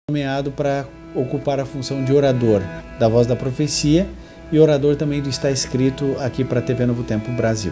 Nomeado para ocupar a função de orador da Voz da Profecia e orador também do Está Escrito aqui para a TV Novo Tempo Brasil.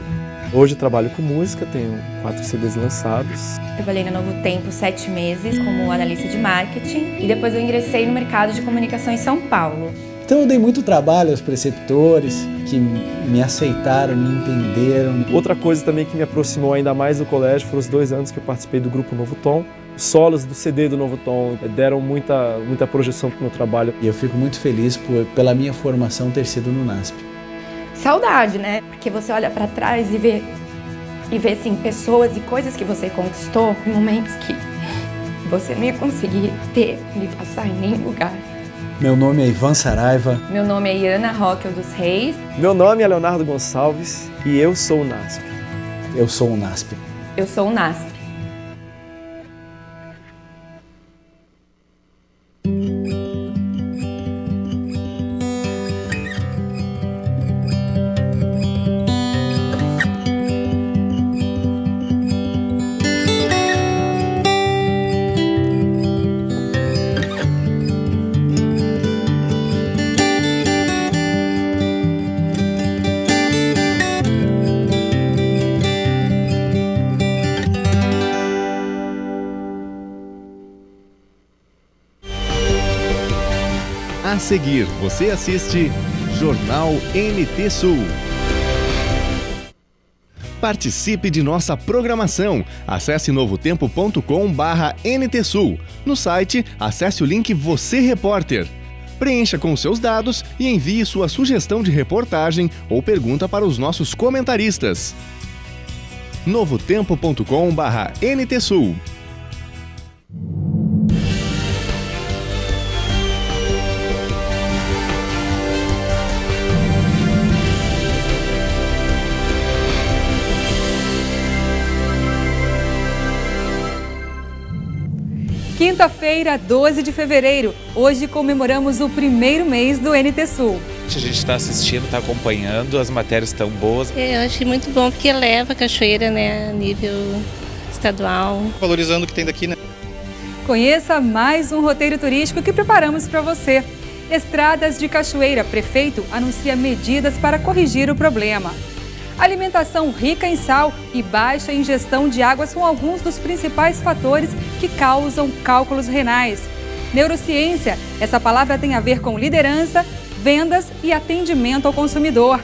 Hoje eu trabalho com música, tenho 4 CDs lançados. Trabalhei na Novo Tempo 7 meses como analista de marketing e depois eu ingressei no mercado de comunicação em São Paulo. Então eu dei muito trabalho aos preceptores que me aceitaram, me entenderam. Outra coisa também que me aproximou ainda mais do colégio foram os 2 anos que eu participei do Grupo Novo Tom. Os solos do CD do Novo Tom deram muita projeção para o meu trabalho. E eu fico muito feliz pela minha formação ter sido no NASP. Saudade, né? Porque você olha para trás e vê assim, pessoas e coisas que você conquistou em momentos que você não ia conseguir ter e passar em nenhum lugar. Meu nome é Ivan Saraiva. Meu nome é Iana Roque dos Reis. Meu nome é Leonardo Gonçalves e eu sou o NASP. Eu sou o NASP. Eu sou o NASP. A seguir, você assiste Jornal NT Sul. Participe de nossa programação. Acesse novotempo.com/NT Sul. No site, acesse o link Você Repórter. Preencha com seus dados e envie sua sugestão de reportagem ou pergunta para os nossos comentaristas. novotempo.com/NT Sul. Quinta-feira, 12 de fevereiro. Hoje comemoramos o primeiro mês do NT Sul. A gente está assistindo, está acompanhando, as matérias estão boas. Eu achei muito bom porque leva a cachoeira, né, a nível estadual. Valorizando o que tem daqui, né? Conheça mais um roteiro turístico que preparamos para você. Estradas de Cachoeira. Prefeito anuncia medidas para corrigir o problema. Alimentação rica em sal e baixa ingestão de água são alguns dos principais fatores que causam cálculos renais. Neurociência, essa palavra tem a ver com liderança, vendas e atendimento ao consumidor.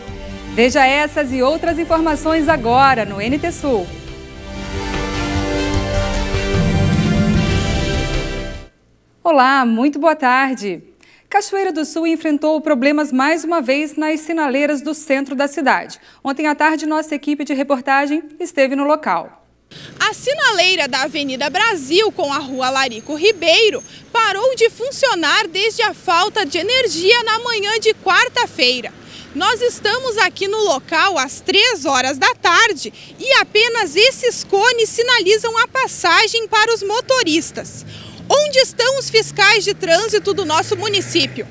Veja essas e outras informações agora no NT Sul. Olá, muito boa tarde. Cachoeira do Sul enfrentou problemas mais uma vez nas sinaleiras do centro da cidade. Ontem à tarde, nossa equipe de reportagem esteve no local. A sinaleira da Avenida Brasil com a Rua Larico Ribeiro parou de funcionar desde a falta de energia na manhã de quarta-feira. Nós estamos aqui no local às 3 horas da tarde e apenas esses cones sinalizam a passagem para os motoristas. Onde estão os fiscais de trânsito do nosso município?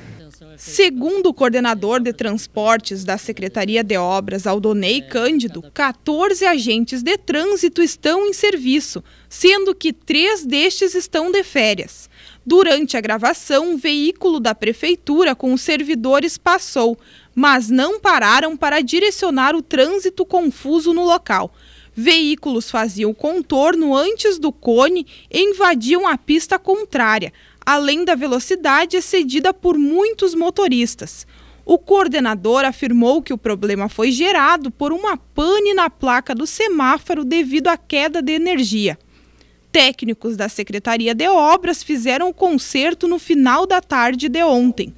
Segundo o coordenador de transportes da Secretaria de Obras, Aldonei Cândido, 14 agentes de trânsito estão em serviço, sendo que 3 destes estão de férias. Durante a gravação, um veículo da prefeitura com os servidores passou, mas não pararam para direcionar o trânsito confuso no local. Veículos faziam contorno antes do cone e invadiam a pista contrária, além da velocidade excedida por muitos motoristas. O coordenador afirmou que o problema foi gerado por uma pane na placa do semáforo devido à queda de energia. Técnicos da Secretaria de Obras fizeram o conserto no final da tarde de ontem.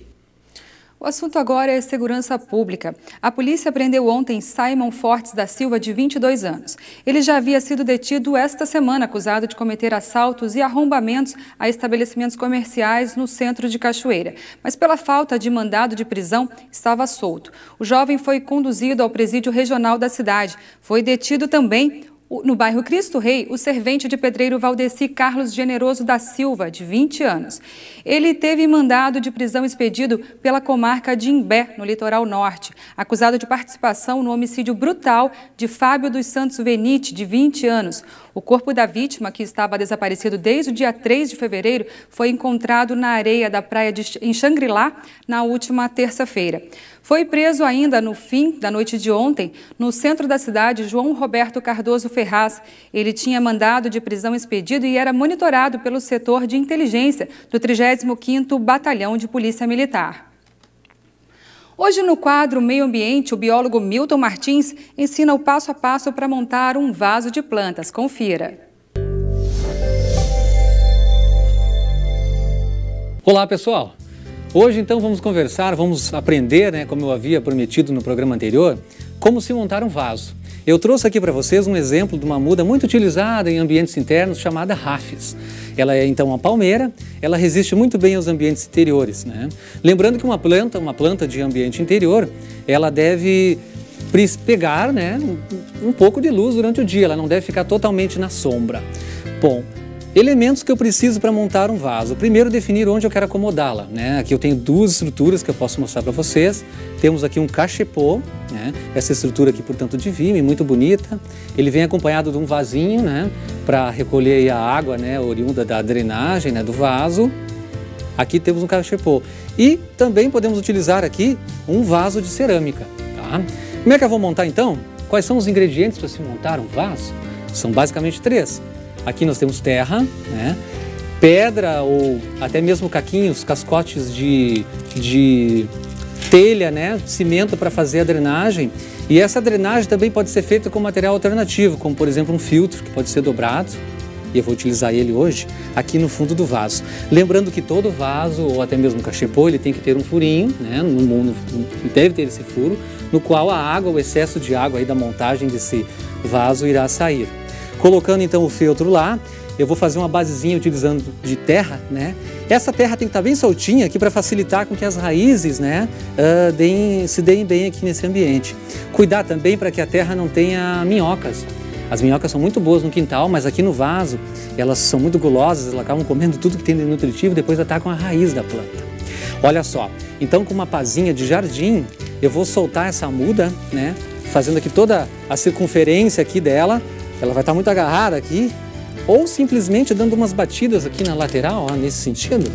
O assunto agora é segurança pública. A polícia prendeu ontem Simon Fortes da Silva, de 22 anos. Ele já havia sido detido esta semana, acusado de cometer assaltos e arrombamentos a estabelecimentos comerciais no centro de Cachoeira. Mas pela falta de mandado de prisão, estava solto. O jovem foi conduzido ao presídio regional da cidade. Foi detido também no bairro Cristo Rei, o servente de pedreiro Valdeci Carlos Generoso da Silva, de 20 anos. Ele teve mandado de prisão expedido pela comarca de Imbé, no litoral norte, acusado de participação no homicídio brutal de Fábio dos Santos Venite, de 20 anos. O corpo da vítima, que estava desaparecido desde o dia 3 de fevereiro, foi encontrado na areia da praia em Xangri-Lá na última terça-feira. Foi preso ainda no fim da noite de ontem, no centro da cidade, João Roberto Cardoso Ferraz. Ele tinha mandado de prisão expedido e era monitorado pelo setor de inteligência do 35º Batalhão de Polícia Militar. Hoje, no quadro Meio Ambiente, o biólogo Milton Martins ensina o passo a passo para montar um vaso de plantas. Confira. Olá, pessoal! Hoje, então, vamos aprender, como eu havia prometido no programa anterior, como se montar um vaso. Eu trouxe aqui para vocês um exemplo de uma muda muito utilizada em ambientes internos chamada Rhapis. Ela é, então, uma palmeira, ela resiste muito bem aos ambientes interiores, né? Lembrando que uma planta de ambiente interior, ela deve pegar, um pouco de luz durante o dia, ela não deve ficar totalmente na sombra. Bom, elementos que eu preciso para montar um vaso. Primeiro, definir onde eu quero acomodá-la, Aqui eu tenho duas estruturas que eu posso mostrar para vocês. Temos aqui um cachepô, Essa estrutura aqui, portanto, de vime, muito bonita. Ele vem acompanhado de um vasinho, para recolher aí a água, oriunda da drenagem, do vaso. Aqui temos um cachepô. E também podemos utilizar aqui um vaso de cerâmica, tá? Como é que eu vou montar, então? Quais são os ingredientes para se montar um vaso? São basicamente 3. Aqui nós temos terra, pedra ou até mesmo caquinhos, cascotes de telha, cimento para fazer a drenagem. E essa drenagem também pode ser feita com material alternativo, como por exemplo um filtro que pode ser dobrado. E eu vou utilizar ele hoje aqui no fundo do vaso. Lembrando que todo vaso ou até mesmo cachepô, ele tem que ter um furinho, deve ter esse furo, no qual a água, o excesso de água aí da montagem desse vaso irá sair. Colocando então o feltro lá, eu vou fazer uma basezinha utilizando de terra, Essa terra tem que estar bem soltinha aqui para facilitar com que as raízes, se deem bem aqui nesse ambiente. Cuidar também para que a terra não tenha minhocas. As minhocas são muito boas no quintal, mas aqui no vaso elas são muito gulosas, elas acabam comendo tudo que tem de nutritivo e depois atacam a raiz da planta. Olha só, então com uma pazinha de jardim, eu vou soltar essa muda, fazendo aqui toda a circunferência aqui dela. Ela vai estar muito agarrada aqui, ou simplesmente dando umas batidas aqui na lateral, nesse sentido,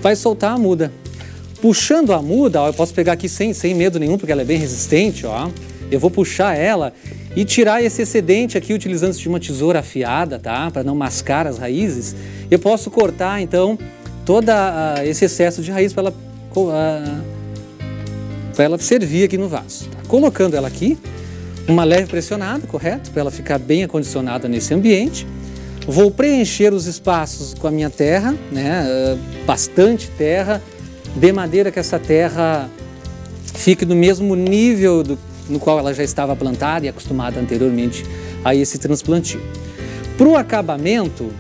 vai soltar a muda. Puxando a muda, eu posso pegar aqui sem medo nenhum, porque ela é bem resistente, Eu vou puxar ela e tirar esse excedente aqui utilizando-se de uma tesoura afiada, tá? Para não mascar as raízes. Eu posso cortar, então, todo esse excesso de raiz para ela servir aqui no vaso. Tá? Colocando ela aqui, uma leve pressionada, correto? Para ela ficar bem acondicionada nesse ambiente. Vou preencher os espaços com a minha terra, bastante terra, de maneira que essa terra fique no mesmo nível no qual ela já estava plantada e acostumada anteriormente a esse transplantio. Para o acabamento,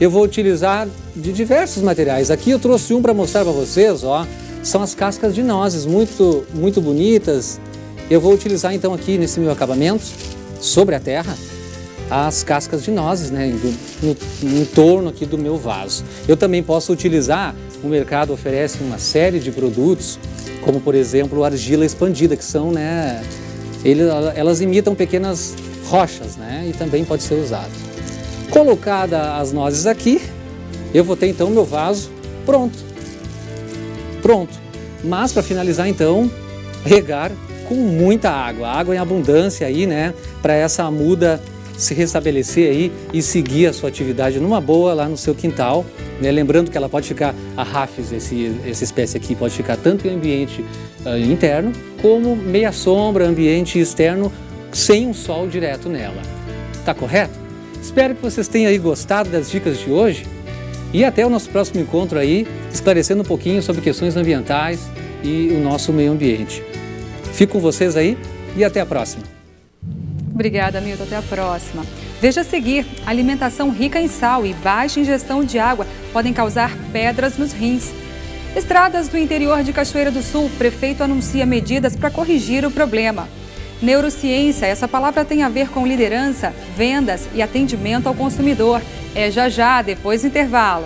eu vou utilizar de diversos materiais. Aqui eu trouxe um para mostrar para vocês, são as cascas de nozes, muito, muito bonitas. Eu vou utilizar então aqui nesse meu acabamento, sobre a terra, as cascas de nozes, em torno aqui do meu vaso. Eu também posso utilizar, o mercado oferece uma série de produtos, como por exemplo argila expandida, que são, elas imitam pequenas rochas, e também pode ser usado. Colocada as nozes aqui, eu vou ter então meu vaso pronto. Mas para finalizar então, regar com muita água em abundância aí, para essa muda se restabelecer aí e seguir a sua atividade numa boa lá no seu quintal, lembrando que ela pode ficar, a Rhapis, essa espécie aqui, pode ficar tanto em ambiente interno, como meia sombra, ambiente externo, sem um sol direto nela. Tá correto? Espero que vocês tenham aí gostado das dicas de hoje e até o nosso próximo encontro aí, esclarecendo um pouquinho sobre questões ambientais e o nosso meio ambiente. Fico com vocês aí e até a próxima. Obrigada, Milton. Até a próxima. Veja a seguir, alimentação rica em sal e baixa ingestão de água podem causar pedras nos rins. Estradas do interior de Cachoeira do Sul, o prefeito anuncia medidas para corrigir o problema. Neurociência, essa palavra tem a ver com liderança, vendas e atendimento ao consumidor. É já, depois do intervalo.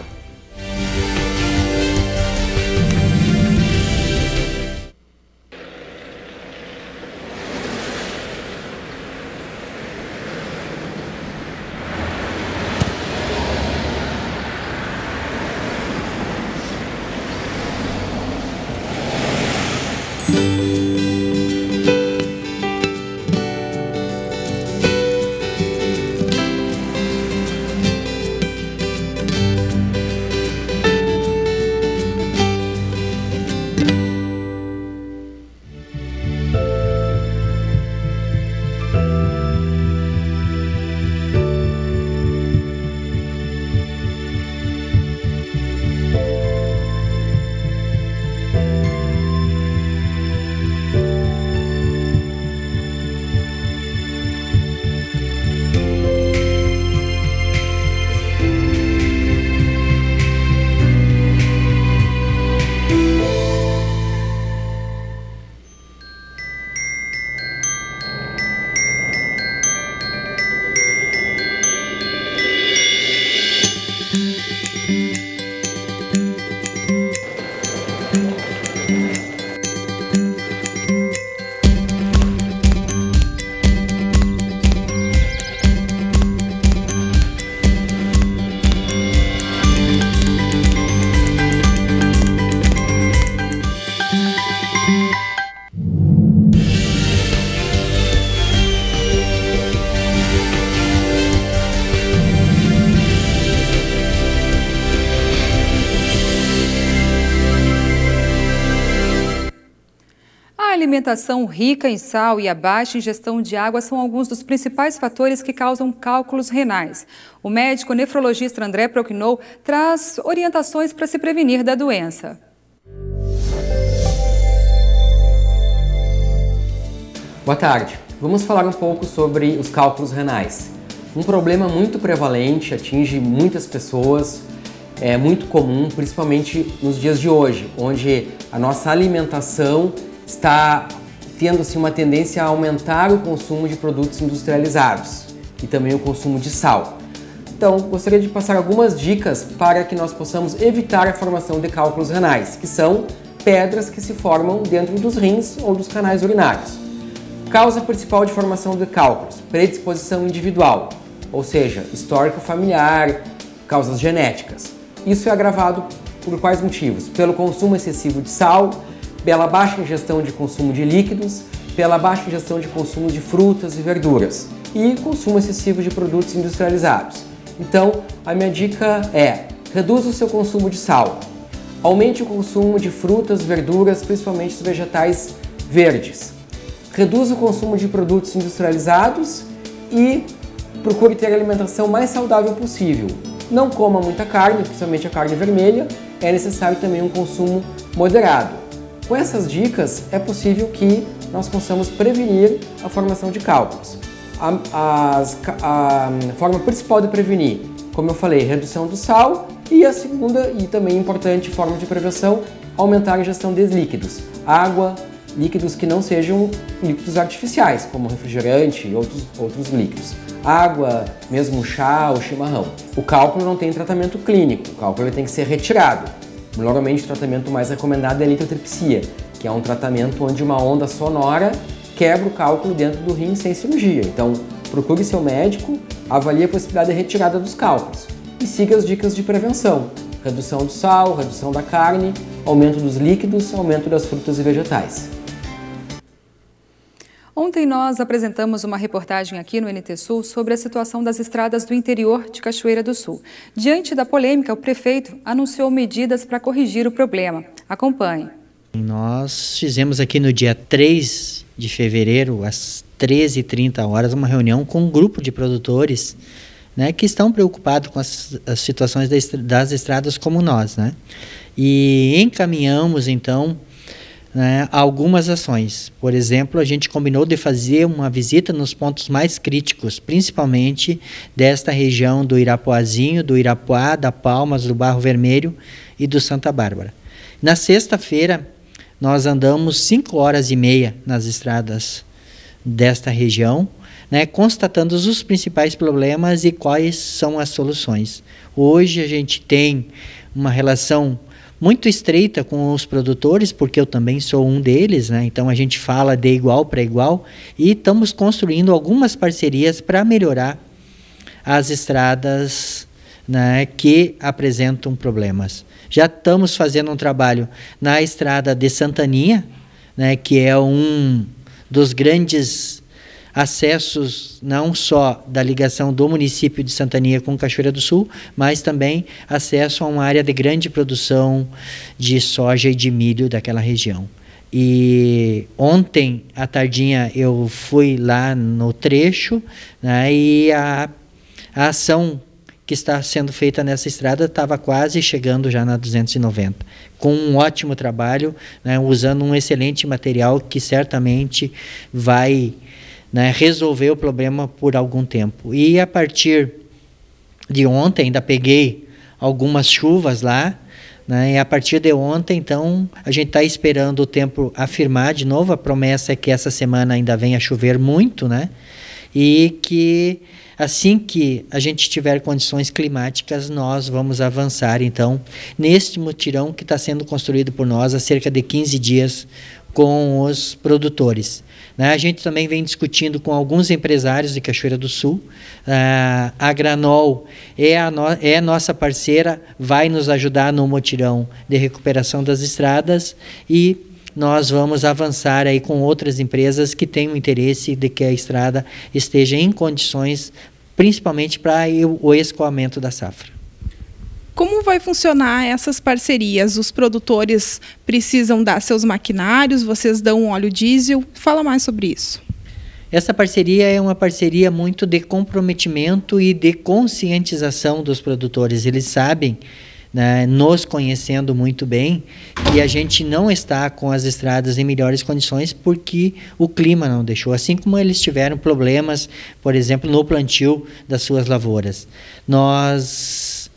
alimentação rica em sal e a baixa ingestão de água são alguns dos principais fatores que causam cálculos renais. O médico nefrologista André Prochnow traz orientações para se prevenir da doença. Boa tarde. Vamos falar um pouco sobre os cálculos renais. Um problema muito prevalente, atinge muitas pessoas, é muito comum, principalmente nos dias de hoje, onde a nossa alimentação está tendo assim, uma tendência a aumentar o consumo de produtos industrializados e também o consumo de sal. Então, gostaria de passar algumas dicas para que nós possamos evitar a formação de cálculos renais, que são pedras que se formam dentro dos rins ou dos canais urinários. Causa principal de formação de cálculos: predisposição individual, ou seja, histórico familiar, causas genéticas. Isso é agravado por quais motivos? Pelo consumo excessivo de sal, pela baixa ingestão de consumo de líquidos, pela baixa ingestão de consumo de frutas e verduras e consumo excessivo de produtos industrializados. Então, a minha dica é: reduza o seu consumo de sal, aumente o consumo de frutas, verduras, principalmente os vegetais verdes. Reduza o consumo de produtos industrializados e procure ter a alimentação mais saudável possível. Não coma muita carne, principalmente a carne vermelha, é necessário também um consumo moderado. Com essas dicas, é possível que nós possamos prevenir a formação de cálculos. A forma principal de prevenir, como eu falei, redução do sal, e a segunda e também importante forma de prevenção, aumentar a ingestão de líquidos. Água, líquidos que não sejam líquidos artificiais, como refrigerante e outros líquidos. Água, mesmo chá ou chimarrão. O cálculo não tem tratamento clínico, o cálculo ele tem que ser retirado. Normalmente o tratamento mais recomendado é a litotripsia, que é um tratamento onde uma onda sonora quebra o cálculo dentro do rim sem cirurgia. Então, procure seu médico, avalie a possibilidade de retirada dos cálculos e siga as dicas de prevenção: redução do sal, redução da carne, aumento dos líquidos, aumento das frutas e vegetais. Ontem nós apresentamos uma reportagem aqui no NT Sul sobre a situação das estradas do interior de Cachoeira do Sul. Diante da polêmica, o prefeito anunciou medidas para corrigir o problema. Acompanhe. Nós fizemos aqui no dia 3 de fevereiro, às 13h30, uma reunião com um grupo de produtores, né, que estão preocupados com as situações das estradas como nós, né? E encaminhamos, então, algumas ações. Por exemplo, a gente combinou de fazer uma visita nos pontos mais críticos, principalmente desta região do Irapuazinho, do Irapuá, da Palmas, do Barro Vermelho e do Santa Bárbara. Na sexta-feira, nós andamos 5h30 nas estradas desta região, né, constatando os principais problemas e quais são as soluções. Hoje a gente tem uma relação muito estreita com os produtores, porque eu também sou um deles, né? Então a gente fala de igual para igual e estamos construindo algumas parcerias para melhorar as estradas, né, que apresentam problemas. Já estamos fazendo um trabalho na estrada de Santaninha, né, que é um dos grandes acessos não só da ligação do município de Santaninha com Cachoeira do Sul, mas também acesso a uma área de grande produção de soja e de milho daquela região. E ontem à tardinha eu fui lá no trecho, né, e a ação que está sendo feita nessa estrada estava quase chegando já na 290, com um ótimo trabalho, né, usando um excelente material que certamente vai, né, resolver o problema por algum tempo. E a partir de ontem, ainda peguei algumas chuvas lá, né, e a partir de ontem, então, a gente está esperando o tempo afirmar de novo. A promessa é que essa semana ainda venha chover muito, né, e que assim que a gente tiver condições climáticas, nós vamos avançar, então, neste mutirão que está sendo construído por nós há cerca de 15 dias com os produtores. A gente também vem discutindo com alguns empresários de Cachoeira do Sul. A Granol é nossa parceira, vai nos ajudar no mutirão de recuperação das estradas e nós vamos avançar aí com outras empresas que têm o interesse de que a estrada esteja em condições, principalmente para o escoamento da safra. Como vai funcionar essas parcerias? Os produtores precisam dar seus maquinários, vocês dão óleo diesel? Fala mais sobre isso. Essa parceria é uma parceria muito de comprometimento e de conscientização dos produtores. Eles sabem, né, nos conhecendo muito bem, que a gente não está com as estradas em melhores condições porque o clima não deixou, assim como eles tiveram problemas, por exemplo, no plantio das suas lavouras. Nós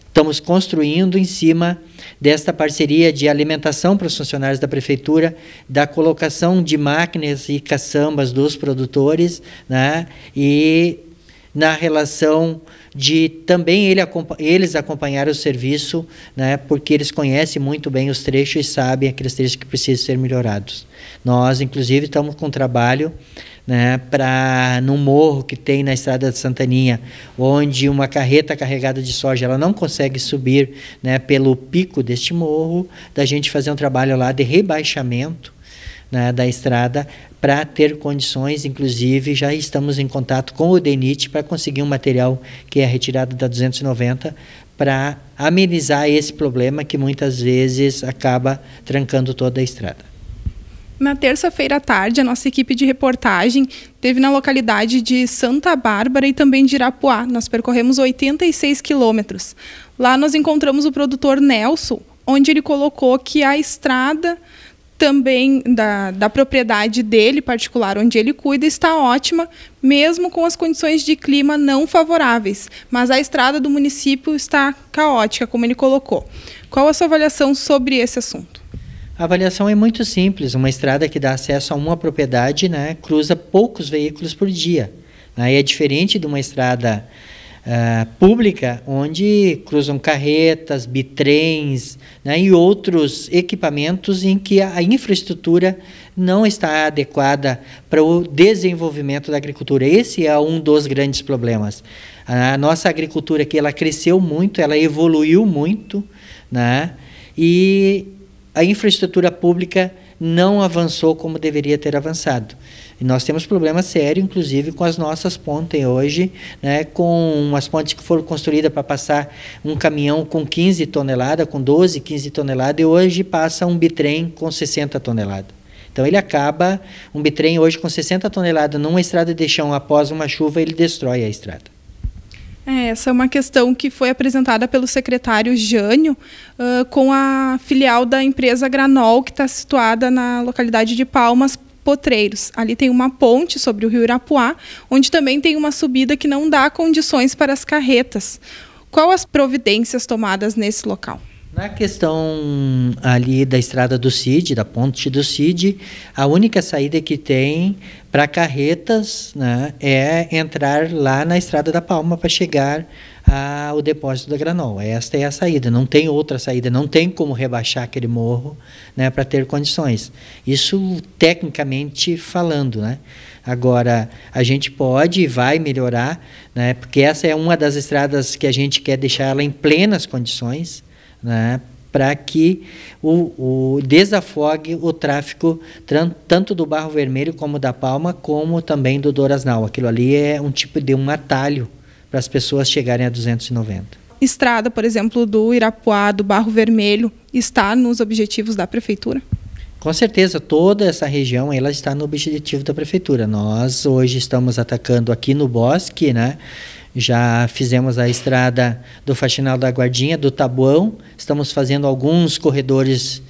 estamos construindo em cima desta parceria de alimentação para os funcionários da prefeitura, da colocação de máquinas e caçambas dos produtores, né, e na relação de também eles acompanhar o serviço, né, porque eles conhecem muito bem os trechos e sabem aqueles trechos que precisam ser melhorados. Nós, inclusive, estamos com um trabalho, né, num morro que tem na estrada de Santaninha, onde uma carreta carregada de soja ela não consegue subir, né, pelo pico deste morro, da gente fazer um trabalho lá de rebaixamento, né, da estrada para ter condições. Inclusive já estamos em contato com o DENIT para conseguir um material que é retirado da 290 para amenizar esse problema que muitas vezes acaba trancando toda a estrada. Na terça-feira à tarde, a nossa equipe de reportagem esteve na localidade de Santa Bárbara e também de Irapuá. Nós percorremos 86 quilômetros. Lá nós encontramos o produtor Nelson, onde ele colocou que a estrada também da propriedade dele particular, onde ele cuida, está ótima, mesmo com as condições de clima não favoráveis. Mas a estrada do município está caótica, como ele colocou. Qual a sua avaliação sobre esse assunto? A avaliação é muito simples. Uma estrada que dá acesso a uma propriedade, né, cruza poucos veículos por dia. Né, é diferente de uma estrada pública, onde cruzam carretas, bitrens, né, e outros equipamentos em que a infraestrutura não está adequada para o desenvolvimento da agricultura. Esse é um dos grandes problemas. A nossa agricultura aqui, ela cresceu muito, ela evoluiu muito, né, e a infraestrutura pública não avançou como deveria ter avançado. E nós temos problema sério, inclusive, com as nossas pontes hoje, né, com as pontes que foram construídas para passar um caminhão com 15 toneladas, com 12, 15 toneladas, e hoje passa um bitrem com 60 toneladas. Então ele acaba, um bitrem hoje com 60 toneladas numa estrada de chão após uma chuva, ele destrói a estrada. Essa é uma questão que foi apresentada pelo secretário Jânio com a filial da empresa Granol, que está situada na localidade de Palmas Potreiros. Ali tem uma ponte sobre o rio Irapuá, onde também tem uma subida que não dá condições para as carretas. Qual as providências tomadas nesse local? Na questão ali da estrada do CID, da ponte do CID, a única saída que tem para carretas, né, é entrar lá na estrada da Palma para chegar ao depósito da Granol. Esta é a saída, não tem outra saída, não tem como rebaixar aquele morro, né, para ter condições. Isso tecnicamente falando, né? Agora, a gente pode e vai melhorar, né, porque essa é uma das estradas que a gente quer deixar ela em plenas condições, né, para que desafogue o tráfego tanto do Barro Vermelho como da Palma, como também do Dorasnal. Aquilo ali é um tipo de um atalho para as pessoas chegarem a 290. Estrada, por exemplo, do Irapuá, do Barro Vermelho, está nos objetivos da Prefeitura? Com certeza, toda essa região ela está no objetivo da Prefeitura. Nós hoje estamos atacando aqui no Bosque, né? Já fizemos a estrada do Faxinal da Guardinha, do Tabuão, estamos fazendo alguns corredores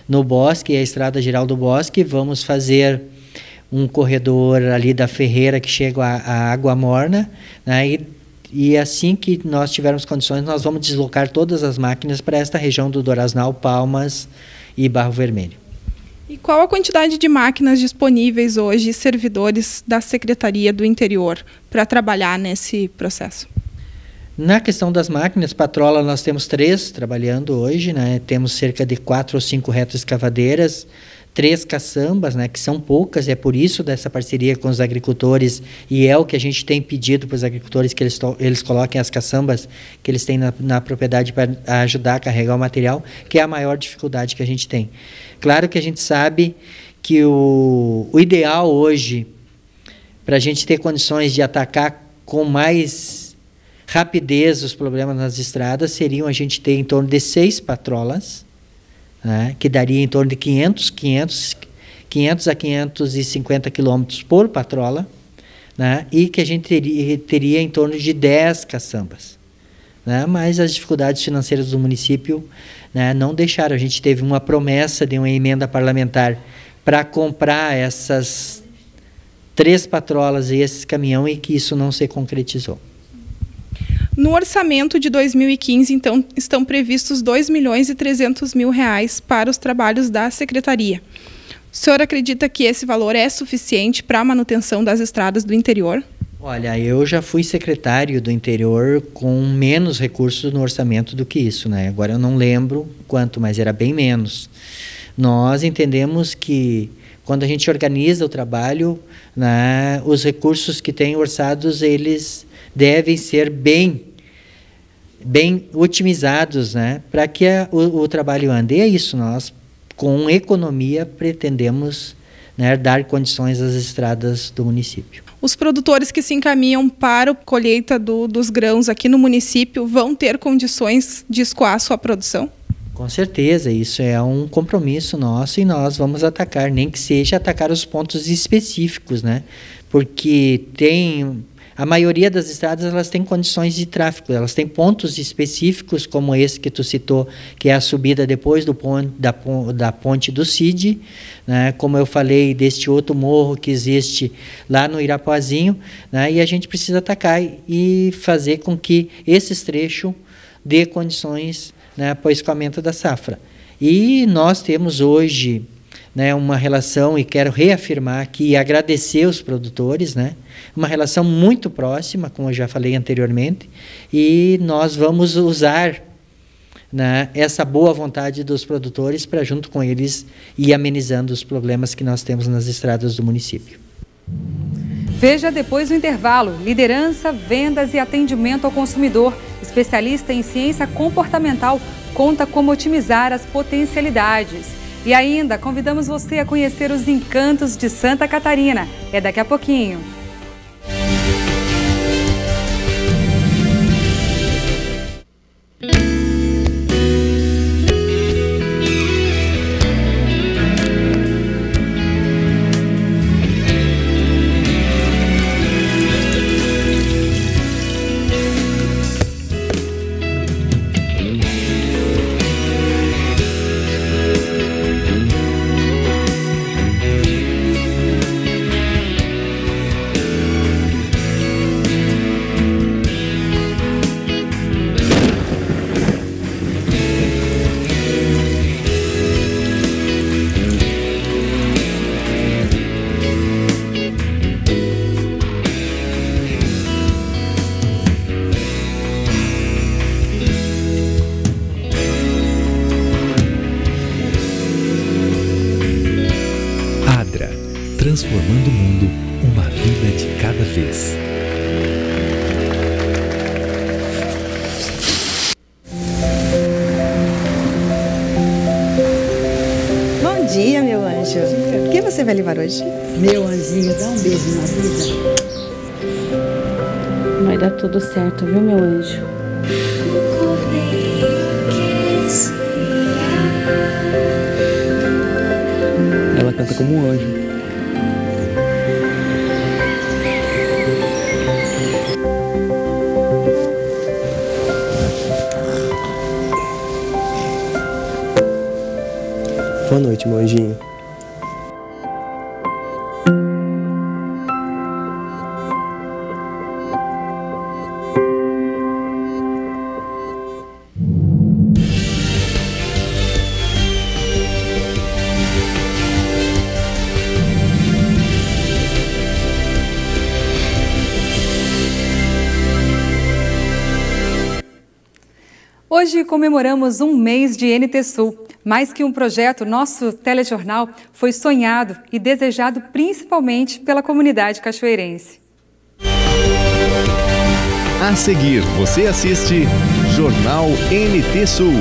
no Bosque, a estrada geral do Bosque, vamos fazer um corredor ali da Ferreira que chega à Água Morna, né? E assim que nós tivermos condições, nós vamos deslocar todas as máquinas para esta região do Dorasnal, Palmas e Barro Vermelho. E qual a quantidade de máquinas disponíveis hoje, servidores da Secretaria do Interior, para trabalhar nesse processo? Na questão das máquinas, patrola, nós temos 3 trabalhando hoje, né? Temos cerca de 4 ou 5 retroescavadeiras, 3 caçambas, né, que são poucas, é por isso dessa parceria com os agricultores, e é o que a gente tem pedido para os agricultores, que eles coloquem as caçambas que eles têm na propriedade para ajudar a carregar o material, que é a maior dificuldade que a gente tem. Claro que a gente sabe que o ideal hoje, para a gente ter condições de atacar com mais rapidez dos problemas nas estradas seriam a gente ter em torno de 6 patrolas, né, que daria em torno de 500 a 550 quilômetros por patrola, né, e que a gente teria em torno de 10 caçambas. Né, mas as dificuldades financeiras do município, né, não deixaram. A gente teve uma promessa de uma emenda parlamentar para comprar essas 3 patrolas e esses caminhões, e que isso não se concretizou. No orçamento de 2015, então, estão previstos R$2.300.000 para os trabalhos da Secretaria. O senhor acredita que esse valor é suficiente para a manutenção das estradas do interior? Olha, eu já fui secretário do interior com menos recursos no orçamento do que isso, né? Agora eu não lembro quanto, mas era bem menos. Nós entendemos que quando a gente organiza o trabalho, né, os recursos que tem orçados, eles devem ser bem otimizados, né, para que o trabalho ande. E é isso, nós, com economia, pretendemos, né, dar condições às estradas do município. Os produtores que se encaminham para a colheita dos grãos aqui no município vão ter condições de escoar sua produção? Com certeza, isso é um compromisso nosso, e nós vamos atacar, nem que seja atacar os pontos específicos, né? Porque a maioria das estradas, elas têm condições de tráfego, elas têm pontos específicos, como esse que tu citou, que é a subida depois da ponte do Cid, né? Como eu falei, deste outro morro que existe lá no Irapuazinho, né? E a gente precisa atacar e fazer com que esses trechos dê condições, né, para o escoamento da safra. E nós temos hoje, né, uma relação, e quero reafirmar aqui e agradecer os produtores, né, uma relação muito próxima, como eu já falei anteriormente, e nós vamos usar, né, essa boa vontade dos produtores para, junto com eles, ir amenizando os problemas que nós temos nas estradas do município. Veja depois do intervalo: liderança, vendas e atendimento ao consumidor. Especialista em ciência comportamental conta como otimizar as potencialidades. E ainda convidamos você a conhecer os encantos de Santa Catarina. É daqui a pouquinho. Transformando o mundo, uma vida de cada vez. Bom dia, meu anjo. O que você vai levar hoje? Meu anjinho, dá um beijo na vida. Vai dar tudo certo, viu, meu anjo? Ela canta como um anjo. Boa noite, meu anjinho. Hoje comemoramos um mês de NT Sul. Mais que um projeto, nosso telejornal foi sonhado e desejado principalmente pela comunidade cachoeirense. A seguir, você assiste Jornal NT Sul.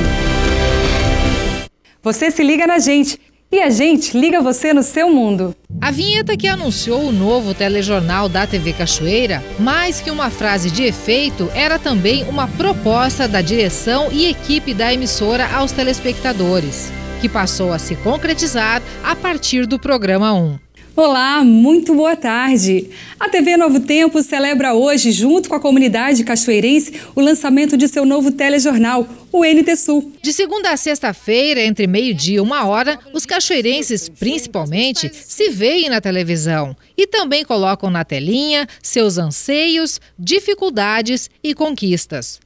Você se liga na gente E a gente liga você no seu mundo. A vinheta que anunciou o novo telejornal da TV Cachoeira, mais que uma frase de efeito, era também uma proposta da direção e equipe da emissora aos telespectadores, que passou a se concretizar a partir do programa 1. Olá, muito boa tarde. A TV Novo Tempo celebra hoje, junto com a comunidade cachoeirense, o lançamento de seu novo telejornal, o NT Sul. De segunda a sexta-feira, entre meio-dia e 1h, os cachoeirenses, principalmente, se veem na televisão e também colocam na telinha seus anseios, dificuldades e conquistas.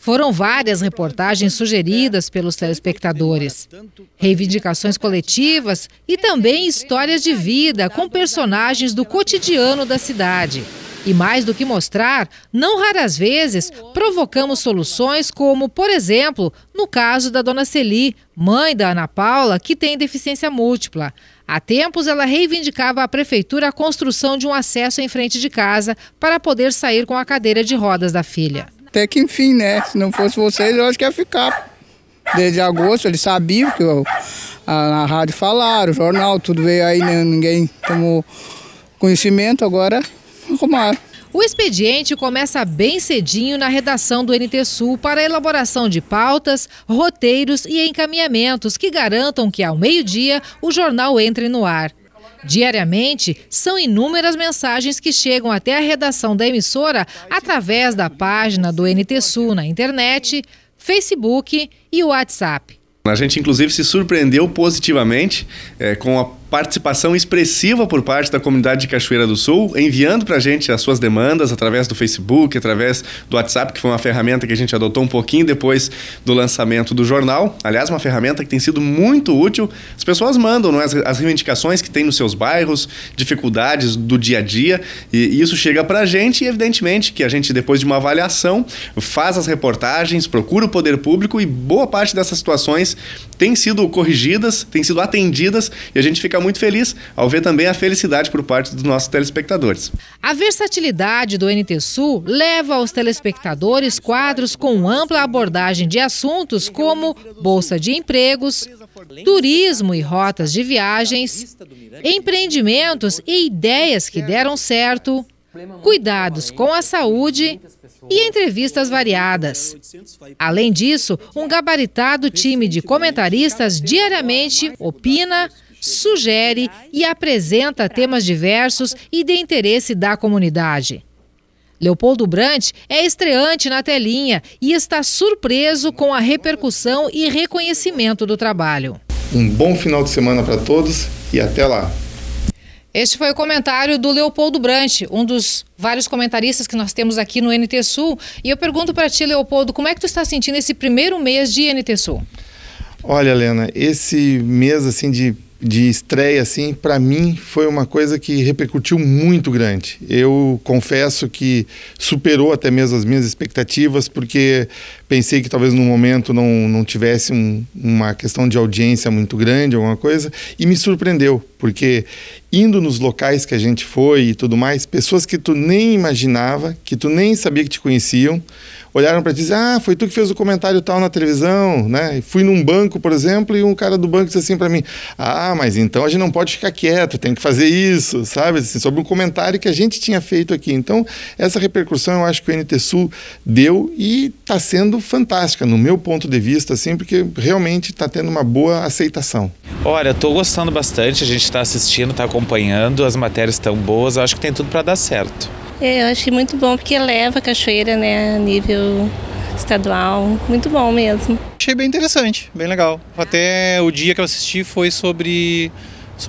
Foram várias reportagens sugeridas pelos telespectadores, reivindicações coletivas e também histórias de vida com personagens do cotidiano da cidade. E mais do que mostrar, não raras vezes provocamos soluções como, por exemplo, no caso da dona Celi, mãe da Ana Paula, que tem deficiência múltipla. Há tempos ela reivindicava à prefeitura a construção de um acesso em frente de casa para poder sair com a cadeira de rodas da filha. Até que enfim, né? Se não fosse vocês, eu acho que ia ficar. Desde agosto, eles sabiam que na rádio falaram, o jornal, tudo veio aí, né? Ninguém tomou conhecimento, agora arrumaram. O expediente começa bem cedinho na redação do NT Sul para a elaboração de pautas, roteiros e encaminhamentos que garantam que ao meio-dia o jornal entre no ar. Diariamente, são inúmeras mensagens que chegam até a redação da emissora através da página do NT Sul na internet, Facebook e WhatsApp. A gente, inclusive, se surpreendeu positivamente com a participação expressiva por parte da comunidade de Cachoeira do Sul, enviando para a gente as suas demandas através do Facebook, através do WhatsApp, que foi uma ferramenta que a gente adotou um pouquinho depois do lançamento do jornal. Aliás, uma ferramenta que tem sido muito útil. As pessoas mandam, não é, as reivindicações que tem nos seus bairros, dificuldades do dia a dia, e isso chega para a gente e, evidentemente, que a gente, depois de uma avaliação, faz as reportagens, procura o poder público e boa parte dessas situações têm sido corrigidas, têm sido atendidas e a gente fica muito feliz ao ver também a felicidade por parte dos nossos telespectadores. A versatilidade do NT Sul leva aos telespectadores quadros com ampla abordagem de assuntos como bolsa de empregos, turismo e rotas de viagens, empreendimentos e ideias que deram certo, cuidados com a saúde e entrevistas variadas. Além disso, um gabaritado time de comentaristas diariamente opina, sugere e apresenta temas diversos e de interesse da comunidade. Leopoldo Brant é estreante na telinha e está surpreso com a repercussão e reconhecimento do trabalho. Um bom final de semana para todos e até lá! Este foi o comentário do Leopoldo Brant, um dos vários comentaristas que nós temos aqui no NT Sul. E eu pergunto para ti, Leopoldo, como é que tu está sentindo esse primeiro mês de NT Sul? Olha, Helena, esse mês assim de estreia, assim, para mim foi uma coisa que repercutiu muito grande. Eu confesso que superou até mesmo as minhas expectativas, porque pensei que talvez no momento não tivesse uma questão de audiência muito grande, alguma coisa, e me surpreendeu, porque indo nos locais que a gente foi e tudo mais, pessoas que tu nem imaginava, que tu nem sabia que te conheciam, olharam para ti e disseram, foi tu que fez o comentário tal na televisão, né? E fui num banco, por exemplo, e um cara do banco disse assim para mim, mas então a gente não pode ficar quieto, tem que fazer isso, sabe? Assim, sobre um comentário que a gente tinha feito aqui. Então, essa repercussão eu acho que o NT Sul deu e está sendo fantástica, no meu ponto de vista, assim, porque realmente está tendo uma boa aceitação. Olha, eu estou gostando bastante, a gente está assistindo, está acompanhando, as matérias estão boas, eu acho que tem tudo para dar certo. Eu achei muito bom porque leva a cachoeira, né, a nível estadual, muito bom mesmo. Achei bem interessante, bem legal. Até o dia que eu assisti foi sobre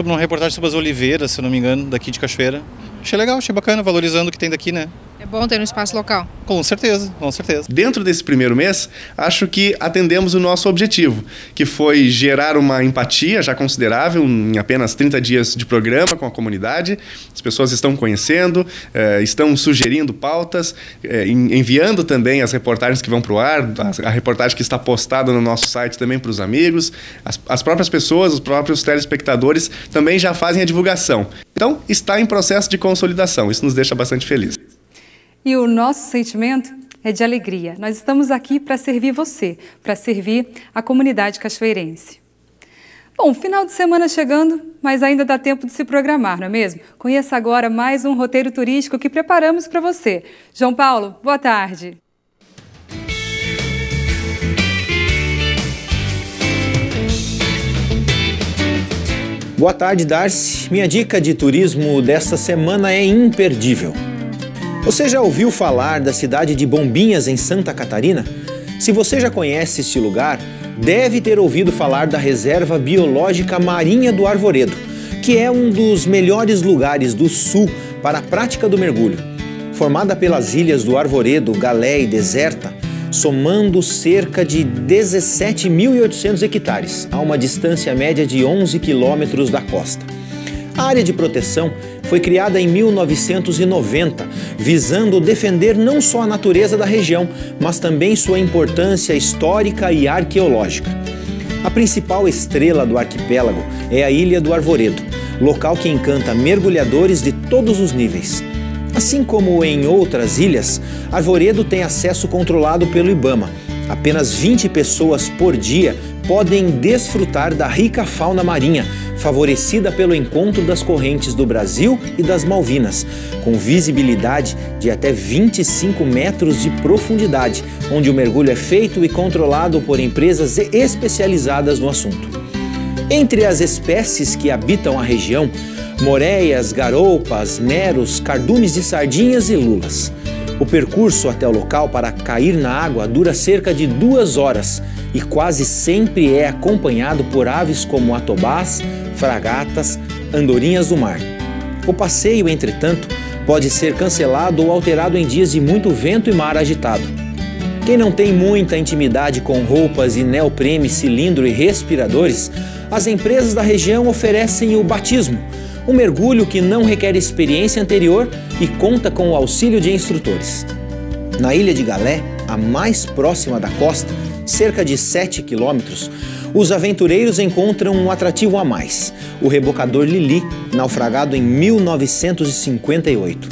uma reportagem sobre as oliveiras, se eu não me engano, daqui de Cachoeira. Achei legal, achei bacana, valorizando o que tem daqui, né? É bom ter um espaço local. Com certeza, com certeza. Dentro desse primeiro mês, acho que atendemos o nosso objetivo, que foi gerar uma empatia já considerável em apenas 30 dias de programa com a comunidade. As pessoas estão conhecendo, estão sugerindo pautas, enviando também as reportagens que vão para o ar, a reportagem que está postada no nosso site também para os amigos. As próprias pessoas, os próprios telespectadores também já fazem a divulgação. Então, está em processo de consolidação. Isso nos deixa bastante felizes. E o nosso sentimento é de alegria. Nós estamos aqui para servir você, para servir a comunidade cachoeirense. Bom, final de semana chegando, mas ainda dá tempo de se programar, não é mesmo? Conheça agora mais um roteiro turístico que preparamos para você. João Paulo, boa tarde. Boa tarde, Darcy. Minha dica de turismo desta semana é imperdível. Você já ouviu falar da cidade de Bombinhas, em Santa Catarina? Se você já conhece este lugar, deve ter ouvido falar da Reserva Biológica Marinha do Arvoredo, que é um dos melhores lugares do sul para a prática do mergulho. Formada pelas ilhas do Arvoredo, Galé e Deserta, somando cerca de 17.800 hectares, a uma distância média de 11 quilômetros da costa. A área de proteção foi criada em 1990, visando defender não só a natureza da região, mas também sua importância histórica e arqueológica. A principal estrela do arquipélago é a Ilha do Arvoredo, local que encanta mergulhadores de todos os níveis. Assim como em outras ilhas, Arvoredo tem acesso controlado pelo IBAMA. Apenas 20 pessoas por dia podem desfrutar da rica fauna marinha, favorecida pelo encontro das correntes do Brasil e das Malvinas, com visibilidade de até 25 metros de profundidade, onde o mergulho é feito e controlado por empresas especializadas no assunto. Entre as espécies que habitam a região, moreias, garoupas, meros, cardumes de sardinhas e lulas. O percurso até o local para cair na água dura cerca de 2 horas e quase sempre é acompanhado por aves como atobás, fragatas, andorinhas do mar. O passeio, entretanto, pode ser cancelado ou alterado em dias de muito vento e mar agitado. Quem não tem muita intimidade com roupas e neoprene, cilindro e respiradores, as empresas da região oferecem o batismo, um mergulho que não requer experiência anterior e conta com o auxílio de instrutores. Na Ilha de Galé, a mais próxima da costa, cerca de 7 quilômetros, os aventureiros encontram um atrativo a mais, o rebocador Lili, naufragado em 1958.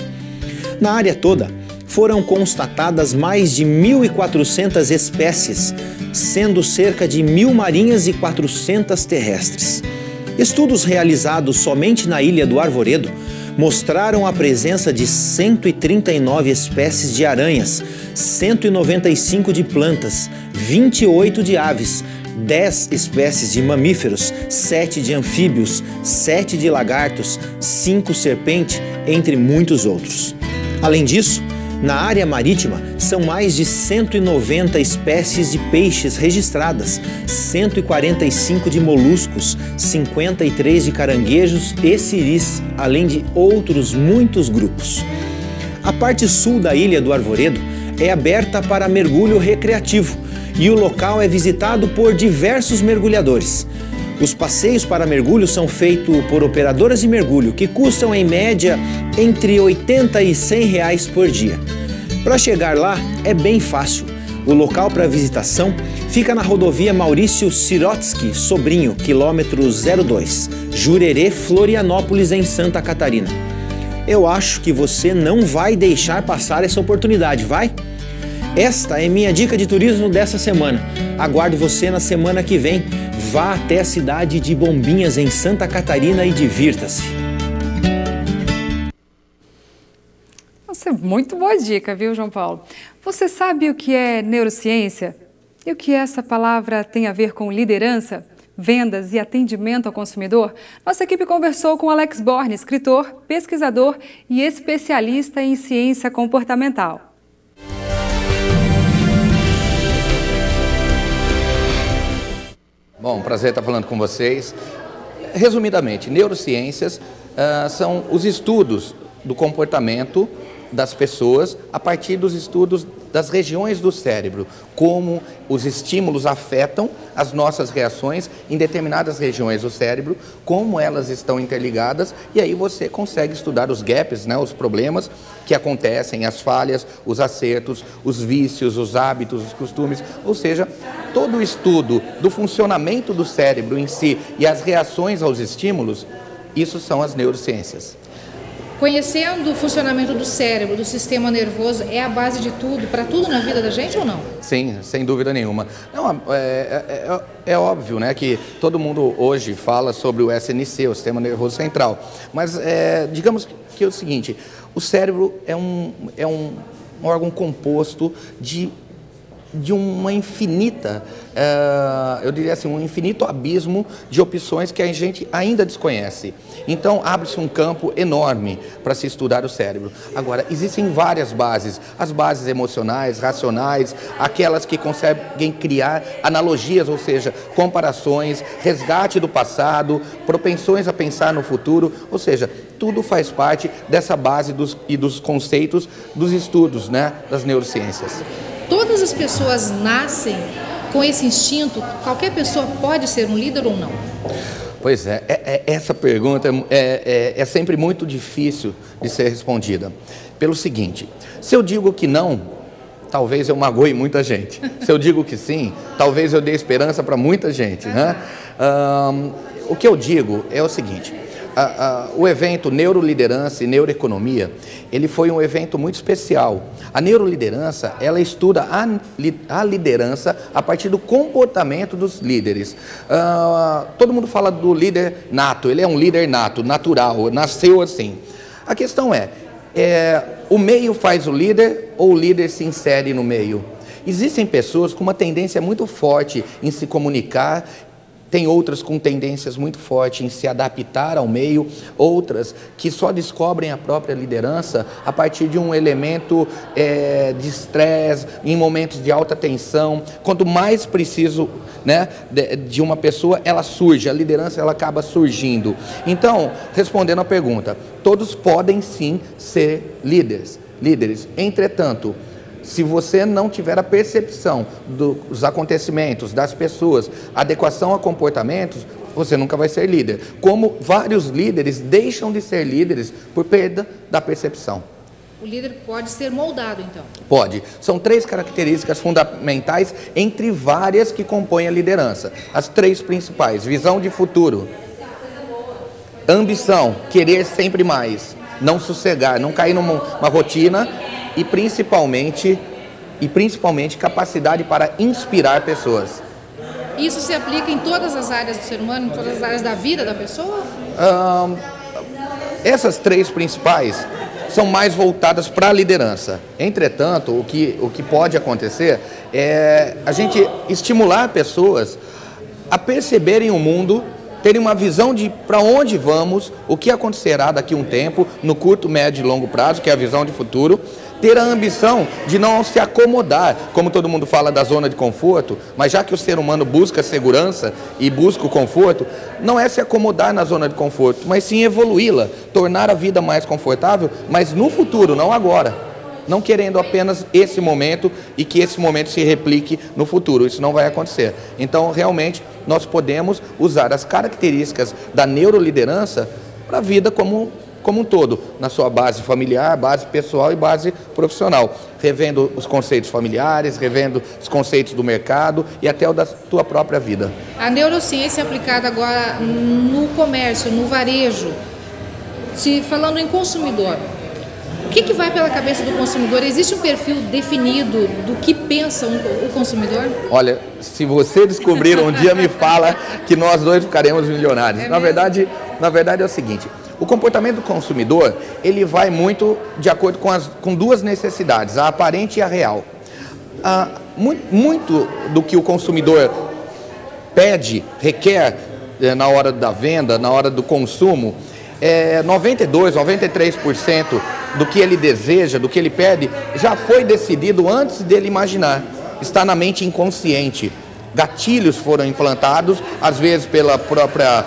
Na área toda, foram constatadas mais de 1.400 espécies, sendo cerca de 1.000 marinhas e 400 terrestres. Estudos realizados somente na Ilha do Arvoredo mostraram a presença de 139 espécies de aranhas, 195 de plantas, 28 de aves, 10 espécies de mamíferos, 7 de anfíbios, 7 de lagartos, 5 serpentes, entre muitos outros. Além disso, na área marítima, são mais de 190 espécies de peixes registradas, 145 de moluscos, 53 de caranguejos e siris, além de outros muitos grupos. A parte sul da Ilha do Arvoredo é aberta para mergulho recreativo e o local é visitado por diversos mergulhadores. Os passeios para mergulho são feitos por operadoras de mergulho, que custam em média entre R$ 80 e R$ 100 por dia. Para chegar lá é bem fácil. O local para visitação fica na rodovia Maurício Sirotsky Sobrinho, quilômetro 02, Jurerê, Florianópolis, em Santa Catarina. Eu acho que você não vai deixar passar essa oportunidade, vai? Esta é minha dica de turismo dessa semana. Aguardo você na semana que vem. Vá até a cidade de Bombinhas, em Santa Catarina, e divirta-se. Nossa, muito boa dica, viu, João Paulo? Você sabe o que é neurociência? E o que essa palavra tem a ver com liderança, vendas e atendimento ao consumidor? Nossa equipe conversou com Alex Borne, escritor, pesquisador e especialista em ciência comportamental. Bom, prazer estar falando com vocês. Resumidamente, neurociências são os estudos do comportamento das pessoas a partir dos estudos das regiões do cérebro, como os estímulos afetam as nossas reações em determinadas regiões do cérebro, como elas estão interligadas, e aí você consegue estudar os gaps, né, os problemas que acontecem, as falhas, os acertos, os vícios, os hábitos, os costumes, ou seja, todo o estudo do funcionamento do cérebro em si e as reações aos estímulos, isso são as neurociências. Conhecendo o funcionamento do cérebro, do sistema nervoso, é a base de tudo, para tudo na vida da gente ou não? Sim, sem dúvida nenhuma. Não, é óbvio, né, que todo mundo hoje fala sobre o SNC, o Sistema Nervoso Central. Mas digamos que é o seguinte, o cérebro é um órgão composto de uma infinita, eu diria assim, um infinito abismo de opções que a gente ainda desconhece. Então, abre-se um campo enorme para se estudar o cérebro. Agora, existem várias bases, as bases emocionais, racionais, aquelas que conseguem criar analogias, ou seja, comparações, resgate do passado, propensões a pensar no futuro, ou seja, tudo faz parte dessa base dos conceitos dos estudos, né, das neurociências. Todas as pessoas nascem com esse instinto? Qualquer pessoa pode ser um líder ou não? Pois essa pergunta é sempre muito difícil de ser respondida. Pelo seguinte, se eu digo que não, talvez eu magoe muita gente. Se eu digo que sim, talvez eu dê esperança para muita gente, né? O que eu digo é o seguinte, o evento Neuroliderança e Neuroeconomia, ele foi um evento muito especial. A neuroliderança, ela estuda a liderança a partir do comportamento dos líderes. Todo mundo fala do líder nato, ele é um líder nato, natural, nasceu assim. A questão o meio faz o líder ou o líder se insere no meio? Existem pessoas com uma tendência muito forte em se comunicar, tem outras com tendências muito fortes em se adaptar ao meio, outras que só descobrem a própria liderança a partir de um elemento de estresse, em momentos de alta tensão. Quanto mais preciso, né, de uma pessoa, ela surge, a liderança ela acaba surgindo. Então, respondendo à pergunta, todos podem sim ser líderes. Entretanto, se você não tiver a percepção dos acontecimentos, das pessoas, adequação a comportamentos, você nunca vai ser líder. Como vários líderes deixam de ser líderes por perda da percepção. O líder pode ser moldado, então? Pode. São 3 características fundamentais, entre várias que compõem a liderança. As 3 principais: visão de futuro, ambição, querer sempre mais, não sossegar, não cair numa rotina, e principalmente capacidade para inspirar pessoas. Isso se aplica em todas as áreas do ser humano, em todas as áreas da vida da pessoa? Essas 3 principais são mais voltadas para a liderança. Entretanto, o que pode acontecer é a gente estimular pessoas a perceberem o mundo, terem uma visão de para onde vamos, o que acontecerá daqui a um tempo, no curto, médio e longo prazo, que é a visão de futuro, ter a ambição de não se acomodar, como todo mundo fala da zona de conforto, mas já que o ser humano busca segurança e busca o conforto, não é se acomodar na zona de conforto, mas sim evoluí-la, tornar a vida mais confortável, mas no futuro, não agora. Não querendo apenas esse momento e que esse momento se replique no futuro, isso não vai acontecer. Então, realmente, nós podemos usar as características da neuroliderança para a vida como um todo, na sua base familiar, base pessoal e base profissional, revendo os conceitos familiares, revendo os conceitos do mercado e até o da tua própria vida. A neurociência aplicada agora no comércio, no varejo, falando em consumidor, o que vai pela cabeça do consumidor? Existe um perfil definido do que pensa o consumidor? Olha, se você descobrir um dia, me fala que nós dois ficaremos milionários. Na verdade é o seguinte, o comportamento do consumidor, ele vai muito de acordo com 2 necessidades, a aparente e a real. Muito do que o consumidor pede, requer na hora da venda, na hora do consumo, 92%, 93% do que ele deseja, do que ele pede, já foi decidido antes dele imaginar. Está na mente inconsciente. Gatilhos foram implantados, às vezes pela própria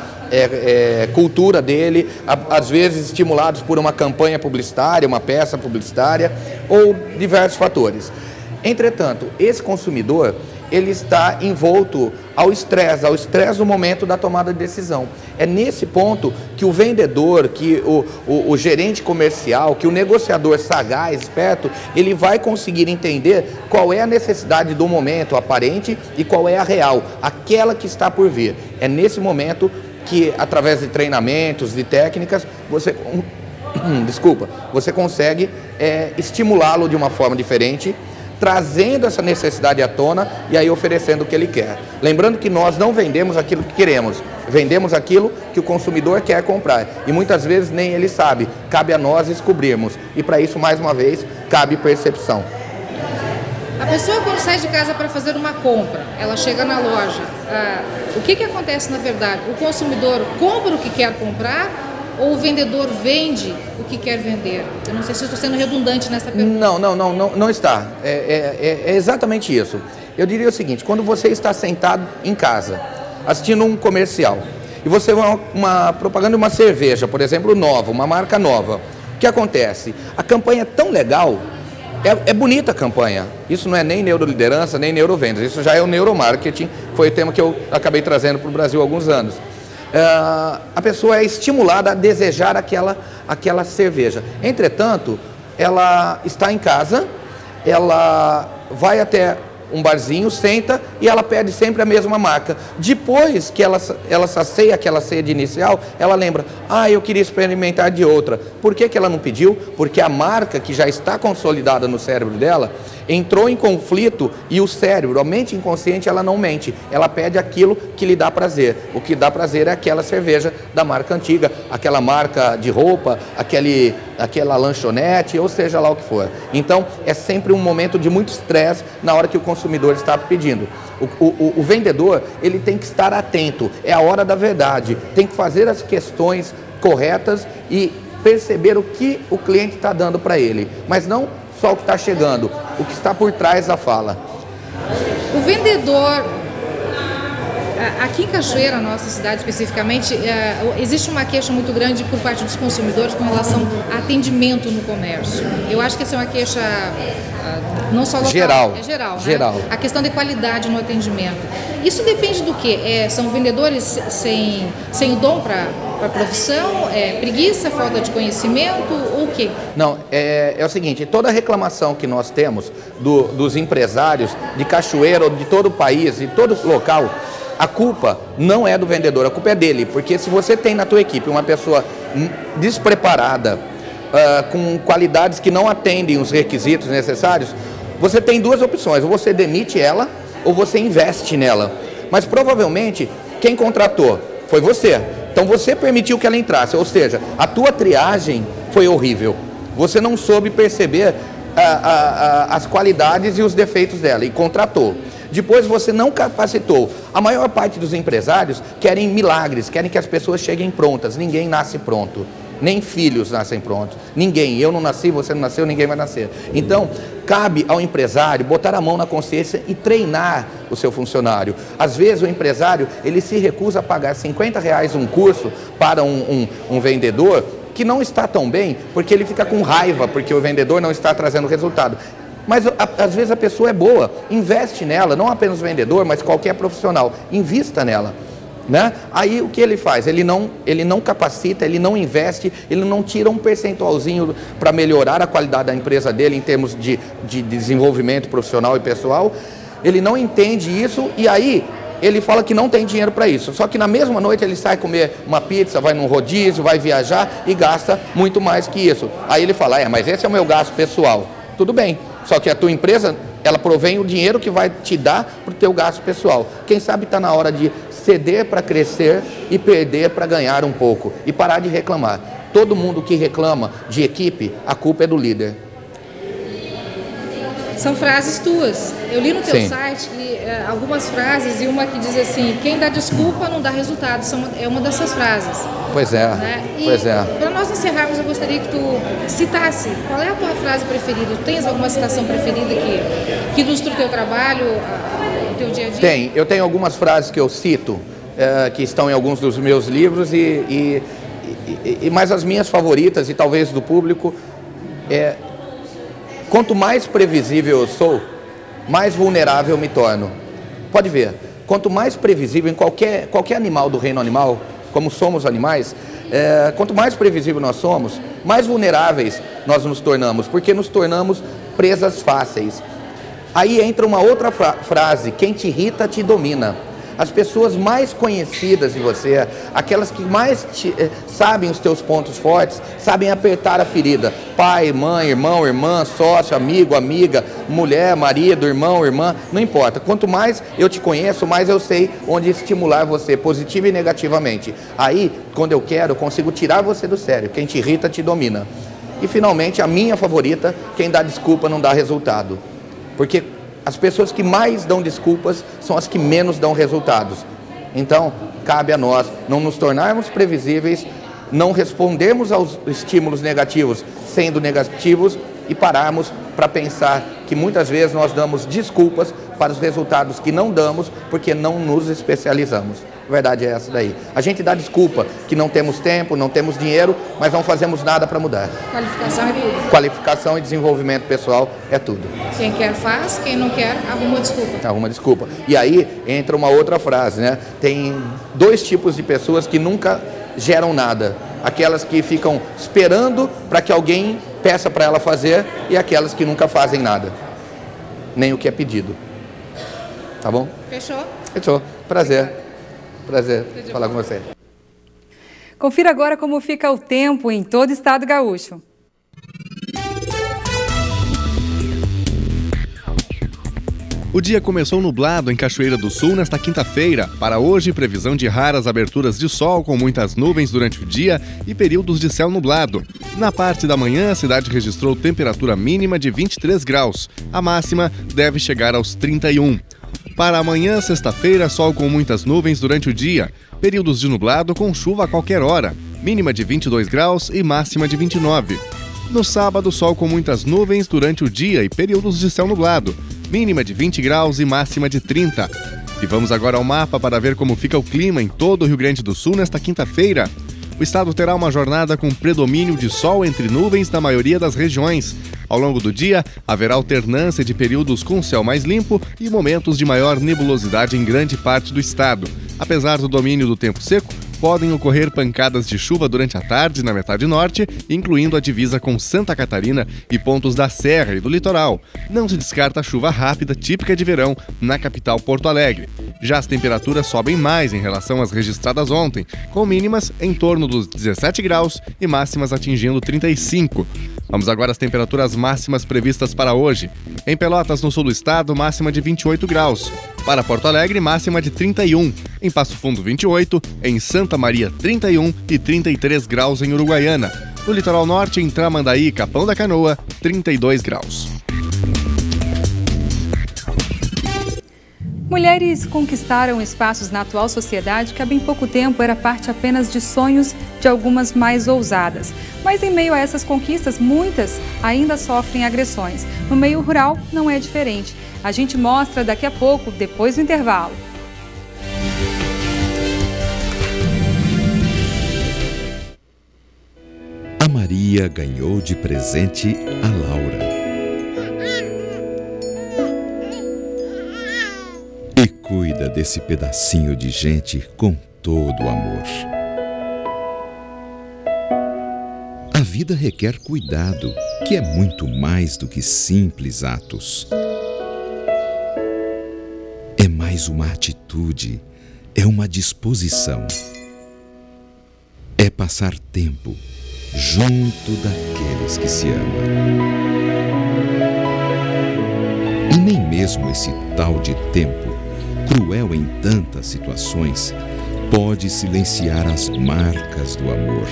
cultura dele, às vezes estimulados por uma campanha publicitária, uma peça publicitária ou diversos fatores. Entretanto, esse consumidor, ele está envolto ao estresse do momento da tomada de decisão. É nesse ponto que o vendedor, que o gerente comercial, que o negociador sagaz, esperto, ele vai conseguir entender qual é a necessidade do momento aparente e qual é a real, aquela que está por vir. É nesse momento que, através de treinamentos, de técnicas, você você consegue estimulá-lo de uma forma diferente, trazendo essa necessidade à tona e aí oferecendo o que ele quer. Lembrando que nós não vendemos aquilo que queremos, vendemos aquilo que o consumidor quer comprar. E muitas vezes nem ele sabe, cabe a nós descobrirmos. E para isso, mais uma vez, cabe percepção. A pessoa, quando sai de casa para fazer uma compra, ela chega na loja, o que acontece na verdade? O consumidor compra o que quer comprar ou o vendedor vende o que quer vender? Eu não sei se estou sendo redundante nessa pergunta. Não está. É exatamente isso. Eu diria o seguinte, quando você está sentado em casa, assistindo um comercial, e você vê uma propaganda de uma cerveja, por exemplo, nova, uma marca nova, o que acontece? A campanha é tão legal, é bonita a campanha. Isso não é nem neuroliderança, nem neurovendas, isso já é o neuromarketing, foi o tema que eu acabei trazendo para o Brasil há alguns anos. A pessoa é estimulada a desejar aquela cerveja. Entretanto, ela está em casa, ela vai até um barzinho, senta e ela pede sempre a mesma marca. Depois que ela sacia aquela sede inicial, ela lembra, eu queria experimentar de outra. Por que ela não pediu? Porque a marca que já está consolidada no cérebro dela entrou em conflito e o cérebro, a mente inconsciente, ela não mente. Ela pede aquilo que lhe dá prazer. O que dá prazer é aquela cerveja da marca antiga, aquela marca de roupa, aquela lanchonete, ou seja lá o que for. Então, é sempre um momento de muito estresse na hora que o consumidor está pedindo. O vendedor, ele tem que estar atento, é a hora da verdade, tem que fazer as questões corretas e perceber o que o cliente está dando para ele, mas não só o que está chegando, o que está por trás da fala. O vendedor, aqui em Cachoeira, nossa cidade especificamente, existe uma queixa muito grande por parte dos consumidores com relação a atendimento no comércio. Eu acho que essa é uma queixa não só local, geral. Né? A questão de qualidade no atendimento. Isso depende do quê? São vendedores sem o dom para a profissão? Preguiça, falta de conhecimento ou o quê? Não, é o seguinte, toda reclamação que nós temos dos empresários de Cachoeira ou de todo o país, de todo local, a culpa não é do vendedor, a culpa é dele, porque se você tem na tua equipe uma pessoa despreparada, com qualidades que não atendem os requisitos necessários, você tem duas opções, ou você demite ela ou você investe nela. Mas provavelmente quem contratou foi você, então você permitiu que ela entrasse, ou seja, a tua triagem foi horrível, você não soube perceber as qualidades e os defeitos dela e contratou. Depois você não capacitou. A maior parte dos empresários querem milagres, querem que as pessoas cheguem prontas. Ninguém nasce pronto. Nem filhos nascem prontos. Ninguém. Eu não nasci, você não nasceu, ninguém vai nascer. Então, cabe ao empresário botar a mão na consciência e treinar o seu funcionário. Às vezes o empresário, ele se recusa a pagar R$50 um curso para um vendedor que não está tão bem, porque ele fica com raiva, porque o vendedor não está trazendo resultado. Mas às vezes a pessoa é boa, investe nela, não apenas o vendedor, mas qualquer profissional, invista nela. Né? Aí o que ele faz? Ele não capacita, ele não investe, ele não tira um percentualzinho para melhorar a qualidade da empresa dele em termos de desenvolvimento profissional e pessoal. Ele não entende isso e aí ele fala que não tem dinheiro para isso. Só que na mesma noite ele sai comer uma pizza, vai num rodízio, vai viajar e gasta muito mais que isso. Aí ele fala, mas esse é o meu gasto pessoal. Tudo bem, só que a tua empresa, ela provém o dinheiro que vai te dar para o teu gasto pessoal. Quem sabe está na hora de ceder para crescer e perder para ganhar um pouco. E parar de reclamar. Todo mundo que reclama de equipe, a culpa é do líder. São frases tuas. Eu li no teu site algumas frases e uma que diz assim, quem dá desculpa não dá resultado. É uma dessas frases. Pois é, né? Para nós encerrarmos, eu gostaria que tu citasse qual é a tua frase preferida. Tu tens alguma citação preferida que ilustra o teu trabalho, o teu dia a dia? Eu tenho algumas frases que eu cito, que estão em alguns dos meus livros, mas as minhas favoritas e talvez do público quanto mais previsível eu sou, mais vulnerável eu me torno. Pode ver, quanto mais previsível em qualquer animal do reino animal, como somos animais, quanto mais previsível nós somos, mais vulneráveis nós nos tornamos, porque nos tornamos presas fáceis. Aí entra uma outra frase, quem te irrita te domina. as pessoas mais conhecidas de você, aquelas que mais sabem os teus pontos fortes, sabem apertar a ferida. Pai, mãe, irmão, irmã, sócio, amigo, amiga, mulher, marido, irmão, irmã, não importa. Quanto mais eu te conheço, mais eu sei onde estimular você, positiva e negativamente. Aí, quando eu quero, eu consigo tirar você do sério. Quem te irrita, te domina. E, finalmente, a minha favorita, quem dá desculpa não dá resultado. Porque as pessoas que mais dão desculpas são as que menos dão resultados. Então, cabe a nós não nos tornarmos previsíveis, não respondermos aos estímulos negativos sendo negativos e pararmos para pensar que muitas vezes nós damos desculpas para os resultados que não damos porque não nos especializamos. A verdade é essa daí. A gente dá desculpa que não temos tempo, não temos dinheiro, mas não fazemos nada para mudar. Qualificação é tudo. Qualificação e desenvolvimento pessoal é tudo. Quem quer faz, quem não quer arruma desculpa. Arruma desculpa. E aí entra uma outra frase, né? Tem dois tipos de pessoas que nunca geram nada. Aquelas que ficam esperando para que alguém peça para ela fazer e aquelas que nunca fazem nada. Nem o que é pedido. Tá bom? Fechou? Fechou. Prazer falar com você. Confira agora como fica o tempo em todo o estado gaúcho. O dia começou nublado em Cachoeira do Sul nesta quinta-feira. Para hoje, previsão de raras aberturas de sol com muitas nuvens durante o dia e períodos de céu nublado. Na parte da manhã, a cidade registrou temperatura mínima de 23 graus. A máxima deve chegar aos 31. Para amanhã, sexta-feira, sol com muitas nuvens durante o dia. Períodos de nublado com chuva a qualquer hora. Mínima de 22 graus e máxima de 29. No sábado, sol com muitas nuvens durante o dia e períodos de céu nublado. Mínima de 20 graus e máxima de 30. E vamos agora ao mapa para ver como fica o clima em todo o Rio Grande do Sul nesta quinta-feira. O estado terá uma jornada com predomínio de sol entre nuvens na maioria das regiões. Ao longo do dia, haverá alternância de períodos com céu mais limpo e momentos de maior nebulosidade em grande parte do estado. Apesar do domínio do tempo seco, podem ocorrer pancadas de chuva durante a tarde na metade norte, incluindo a divisa com Santa Catarina e pontos da Serra e do litoral. Não se descarta a chuva rápida típica de verão na capital Porto Alegre. Já as temperaturas sobem mais em relação às registradas ontem, com mínimas em torno dos 17 graus e máximas atingindo 35. Vamos agora às temperaturas máximas previstas para hoje. Em Pelotas, no sul do estado, máxima de 28 graus. Para Porto Alegre, máxima de 31. Em Passo Fundo, 28. Em Santa Maria, 31 e 33 graus em Uruguaiana. No litoral norte, em Tramandaí e Capão da Canoa, 32 graus. Mulheres conquistaram espaços na atual sociedade que há bem pouco tempo era parte apenas de sonhos de algumas mais ousadas. Mas em meio a essas conquistas, muitas ainda sofrem agressões. No meio rural não é diferente. A gente mostra daqui a pouco, depois do intervalo. A Maria ganhou de presente a Laura. E cuida desse pedacinho de gente com todo o amor. A vida requer cuidado, que é muito mais do que simples atos. É mais uma atitude, é uma disposição. É passar tempo junto daqueles que se amam. E nem mesmo esse tal de tempo, cruel em tantas situações, pode silenciar as marcas do amor,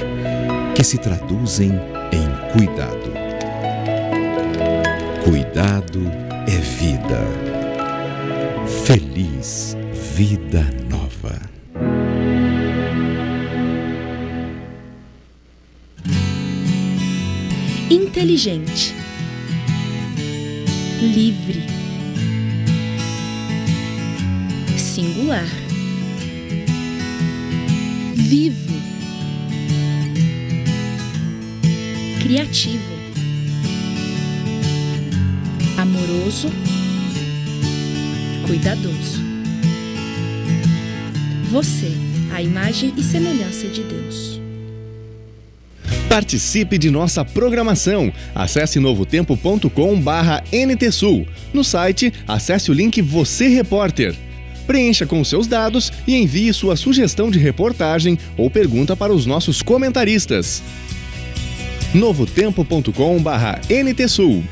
que se traduzem em cuidado. Cuidado é vida. Feliz vida nova. Inteligente, livre, singular, vivo, criativo, amoroso, cuidadoso. Você, a imagem e semelhança de Deus. Participe de nossa programação. Acesse novotempo.com/NTSul. No site, acesse o link Você Repórter. Preencha com seus dados e envie sua sugestão de reportagem ou pergunta para os nossos comentaristas. novotempo.com/NTSul.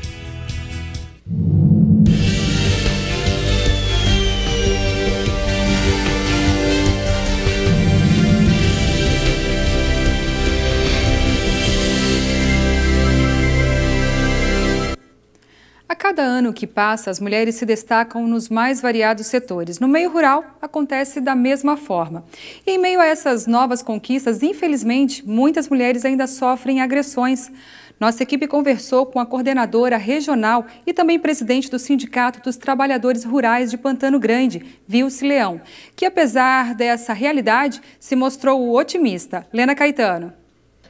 A cada ano que passa, as mulheres se destacam nos mais variados setores. No meio rural, acontece da mesma forma. E em meio a essas novas conquistas, infelizmente, muitas mulheres ainda sofrem agressões. Nossa equipe conversou com a coordenadora regional e também presidente do Sindicato dos Trabalhadores Rurais de Pantano Grande, Vilce Leão, que apesar dessa realidade, se mostrou otimista. Lena Caetano.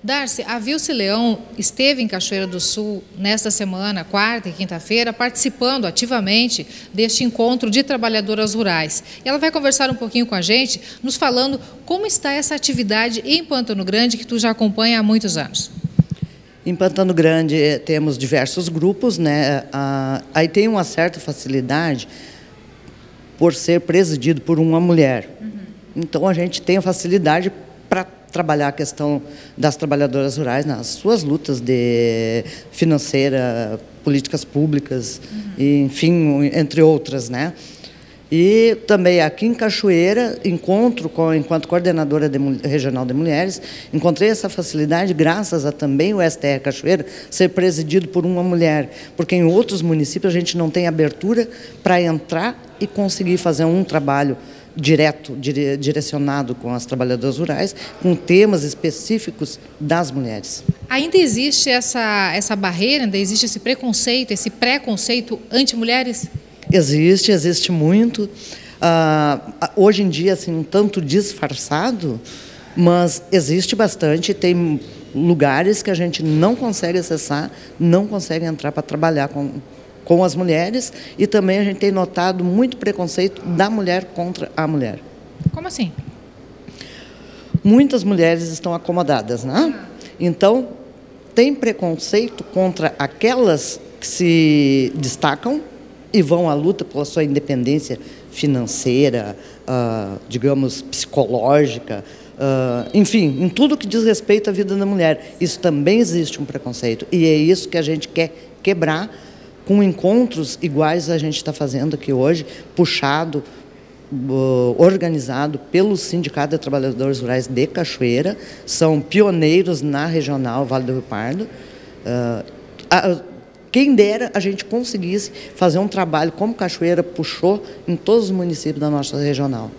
Darcy, a Vilce Leão esteve em Cachoeira do Sul nesta semana, quarta e quinta-feira, participando ativamente deste encontro de trabalhadoras rurais. E ela vai conversar um pouquinho com a gente, nos falando como está essa atividade em Pantano Grande, que tu já acompanha há muitos anos. Em Pantano Grande temos diversos grupos, né? Aí tem uma certa facilidade por ser presidido por uma mulher. Então a gente tem a facilidade para trabalhar a questão das trabalhadoras rurais nas suas lutas de financeira, políticas públicas, enfim, entre outras, né? E também aqui em Cachoeira, enquanto coordenadora regional de mulheres, encontrei essa facilidade graças a também o STR Cachoeira ser presidido por uma mulher, porque em outros municípios a gente não tem abertura para entrar e conseguir fazer um trabalho direto, direcionado com as trabalhadoras rurais, com temas específicos das mulheres. Ainda existe essa barreira, ainda existe esse preconceito, esse pré-conceito anti-mulheres? Existe muito. Hoje em dia, assim, um tanto disfarçado, mas existe bastante. Tem lugares que a gente não consegue acessar, não consegue entrar para trabalhar com as mulheres, e também a gente tem notado muito preconceito da mulher contra a mulher. Como assim? Muitas mulheres estão acomodadas, né? Então, tem preconceito contra aquelas que se destacam e vão à luta pela sua independência financeira, digamos, psicológica, enfim, em tudo que diz respeito à vida da mulher. Isso também existe um preconceito, e é isso que a gente quer quebrar com encontros iguais a gente está fazendo aqui hoje, puxado, organizado pelo Sindicato de Trabalhadores Rurais de Cachoeira. São pioneiros na regional Vale do Rio Pardo. Quem dera a gente conseguisse fazer um trabalho como Cachoeira puxou em todos os municípios da nossa regional.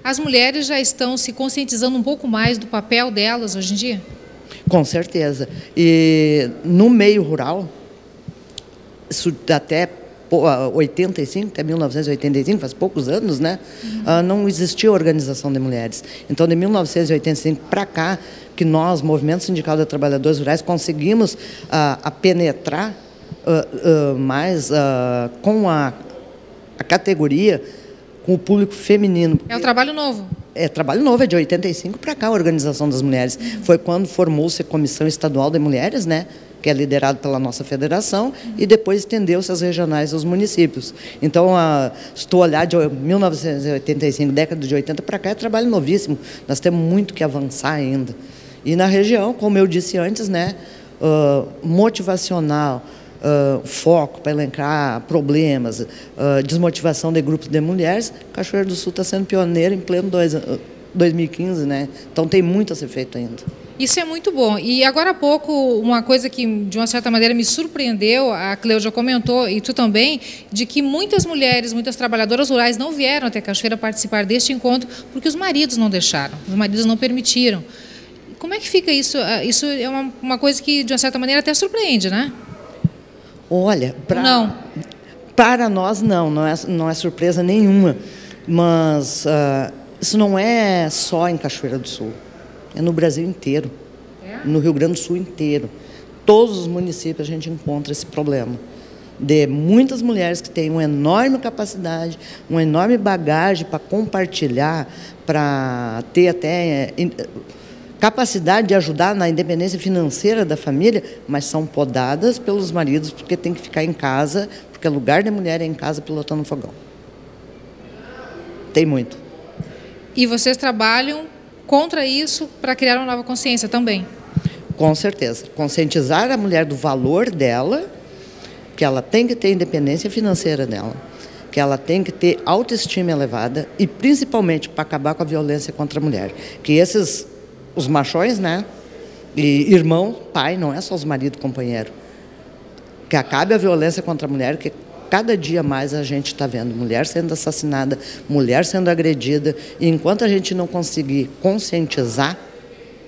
As mulheres já estão se conscientizando um pouco mais do papel delas hoje em dia? Com certeza. E no meio rural, isso até 85, até 1985, faz poucos anos, né? Não existia organização de mulheres. Então, de 1985 para cá, que nós, Movimento Sindical de Trabalhadores Rurais, conseguimos penetrar mais com a categoria, com o público feminino. É um trabalho novo? É trabalho novo, é de 85 para cá a organização das mulheres. Foi quando formou-se a Comissão Estadual de Mulheres, né? Que é liderado pela nossa federação, e depois estendeu-se às regionais aos municípios. Então, se tu olhar de 1985, década de 80 para cá, é trabalho novíssimo. Nós temos muito que avançar ainda. E na região, como eu disse antes, né, motivacional, foco para elencar problemas, desmotivação de grupos de mulheres, Cachoeira do Sul está sendo pioneiro em pleno 2015, né? Então tem muito a ser feito ainda. Isso é muito bom. E agora há pouco, uma coisa que de uma certa maneira me surpreendeu, a Cleusa comentou, e tu também, de que muitas mulheres, muitas trabalhadoras rurais não vieram até Cachoeira participar deste encontro porque os maridos não deixaram, os maridos não permitiram. Como é que fica isso? Isso é uma coisa que de uma certa maneira até surpreende, né? Olha, para nós não é surpresa nenhuma, mas isso não é só em Cachoeira do Sul. É no Brasil inteiro, no Rio Grande do Sul inteiro. Todos os municípios a gente encontra esse problema de muitas mulheres que têm uma enorme capacidade, uma enorme bagagem para compartilhar, para ter até capacidade de ajudar na independência financeira da família, mas são podadas pelos maridos porque tem que ficar em casa, porque lugar de mulher é em casa pilotando fogão. Tem muito. E vocês trabalham contra isso para criar uma nova consciência também? Com certeza. Conscientizar a mulher do valor dela, que ela tem que ter independência financeira dela, que ela tem que ter autoestima elevada e principalmente para acabar com a violência contra a mulher. Que os machões, né? E irmão, pai, não é só os maridos, companheiro. Que acabe a violência contra a mulher, que cada dia mais a gente está vendo mulher sendo assassinada, mulher sendo agredida, e enquanto a gente não conseguir conscientizar,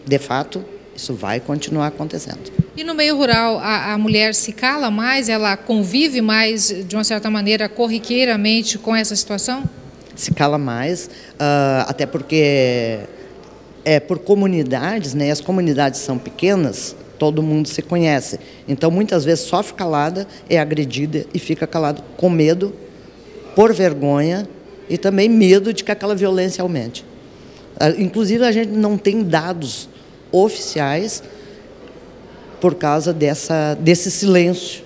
de fato, isso vai continuar acontecendo. E no meio rural, a mulher se cala mais, ela convive mais, de uma certa maneira, corriqueiramente com essa situação? Se cala mais, até porque por comunidades, né? As comunidades são pequenas, todo mundo se conhece. Então, muitas vezes, sofre calada, é agredida e fica calado com medo, por vergonha e também medo de que aquela violência aumente. Inclusive, a gente não tem dados oficiais por causa desse silêncio.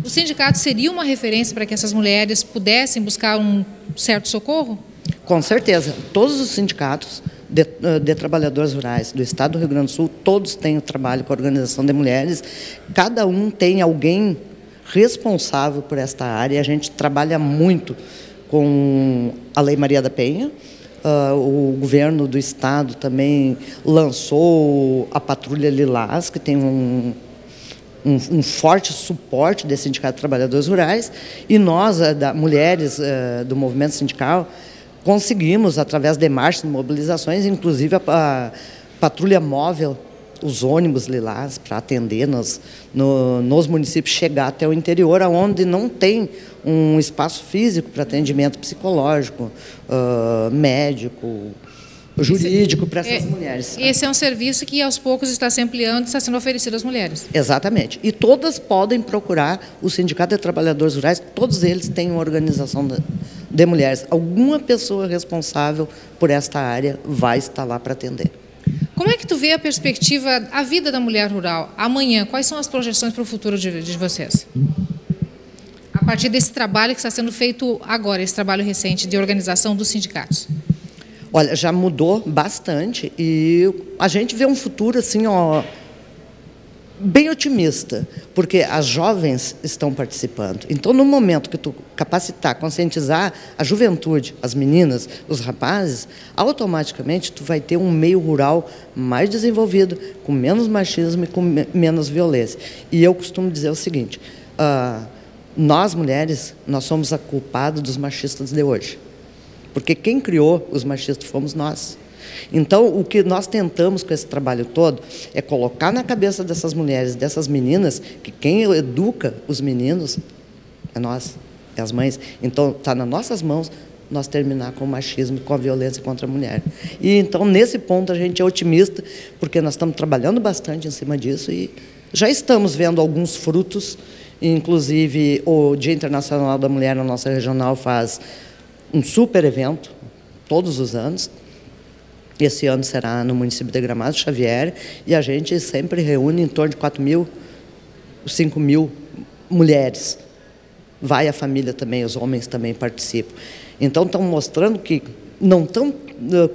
O sindicato seria uma referência para que essas mulheres pudessem buscar um certo socorro? Com certeza. Todos os sindicatos de trabalhadores rurais do estado do Rio Grande do Sul, todos têm o trabalho com a organização de mulheres, cada um tem alguém responsável por esta área. A gente trabalha muito com a Lei Maria da Penha. O governo do estado também lançou a Patrulha Lilás, que tem um forte suporte desse Sindicato de Trabalhadores Rurais, e nós, mulheres do movimento sindical, conseguimos, através de marchas e mobilizações, inclusive a patrulha móvel, os ônibus Lilás, para atender nos municípios, chegar até o interior, onde não tem um espaço físico para atendimento psicológico, médico, jurídico para essas mulheres. Esse é um serviço que aos poucos está se ampliando e está sendo oferecido às mulheres. Exatamente. E todas podem procurar o Sindicato de Trabalhadores Rurais, todos eles têm uma organização de mulheres. Alguma pessoa responsável por esta área vai estar lá para atender. Como é que tu vê a perspectiva, a vida da mulher rural amanhã? Quais são as projeções para o futuro de vocês? A partir desse trabalho que está sendo feito agora, esse trabalho recente de organização dos sindicatos. Olha, já mudou bastante e a gente vê um futuro assim, bem otimista, porque as jovens estão participando. Então, no momento que tu capacitar, conscientizar a juventude, as meninas, os rapazes, automaticamente tu vai ter um meio rural mais desenvolvido, com menos machismo e com menos violência. E eu costumo dizer o seguinte, nós mulheres, nós somos a culpada dos machistas de hoje. Porque quem criou os machistas fomos nós. Então, o que nós tentamos com esse trabalho todo é colocar na cabeça dessas mulheres, dessas meninas, que quem educa os meninos é nós, é as mães. Então, está nas nossas mãos nós terminar com o machismo e com a violência contra a mulher. E então, nesse ponto, a gente é otimista, porque nós estamos trabalhando bastante em cima disso e já estamos vendo alguns frutos. Inclusive, o Dia Internacional da Mulher na nossa regional faz um super evento, todos os anos. Esse ano será no município de Gramado Xavier, e a gente sempre reúne em torno de 4.000, 5.000 mulheres. Vai a família também, os homens também participam. Então, estão mostrando que não estão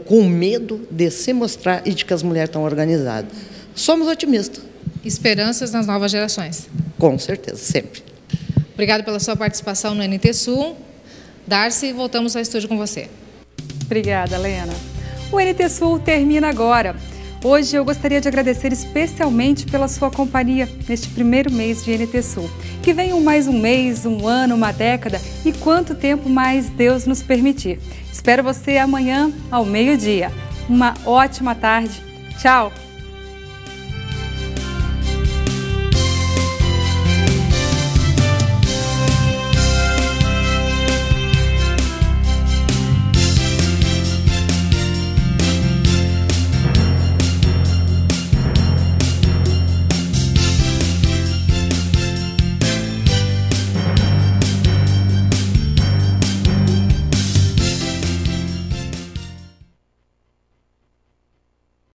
com medo de se mostrar e de que as mulheres estão organizadas. Somos otimistas. Esperanças nas novas gerações. Com certeza, sempre. Obrigada pela sua participação no NT Sul. Darcy, voltamos ao estúdio com você. Obrigada, Lena. O NT Sul termina agora. Hoje eu gostaria de agradecer especialmente pela sua companhia neste primeiro mês de NT Sul. Que venham mais um mês, um ano, uma década e quanto tempo mais Deus nos permitir. Espero você amanhã ao meio-dia. Uma ótima tarde. Tchau!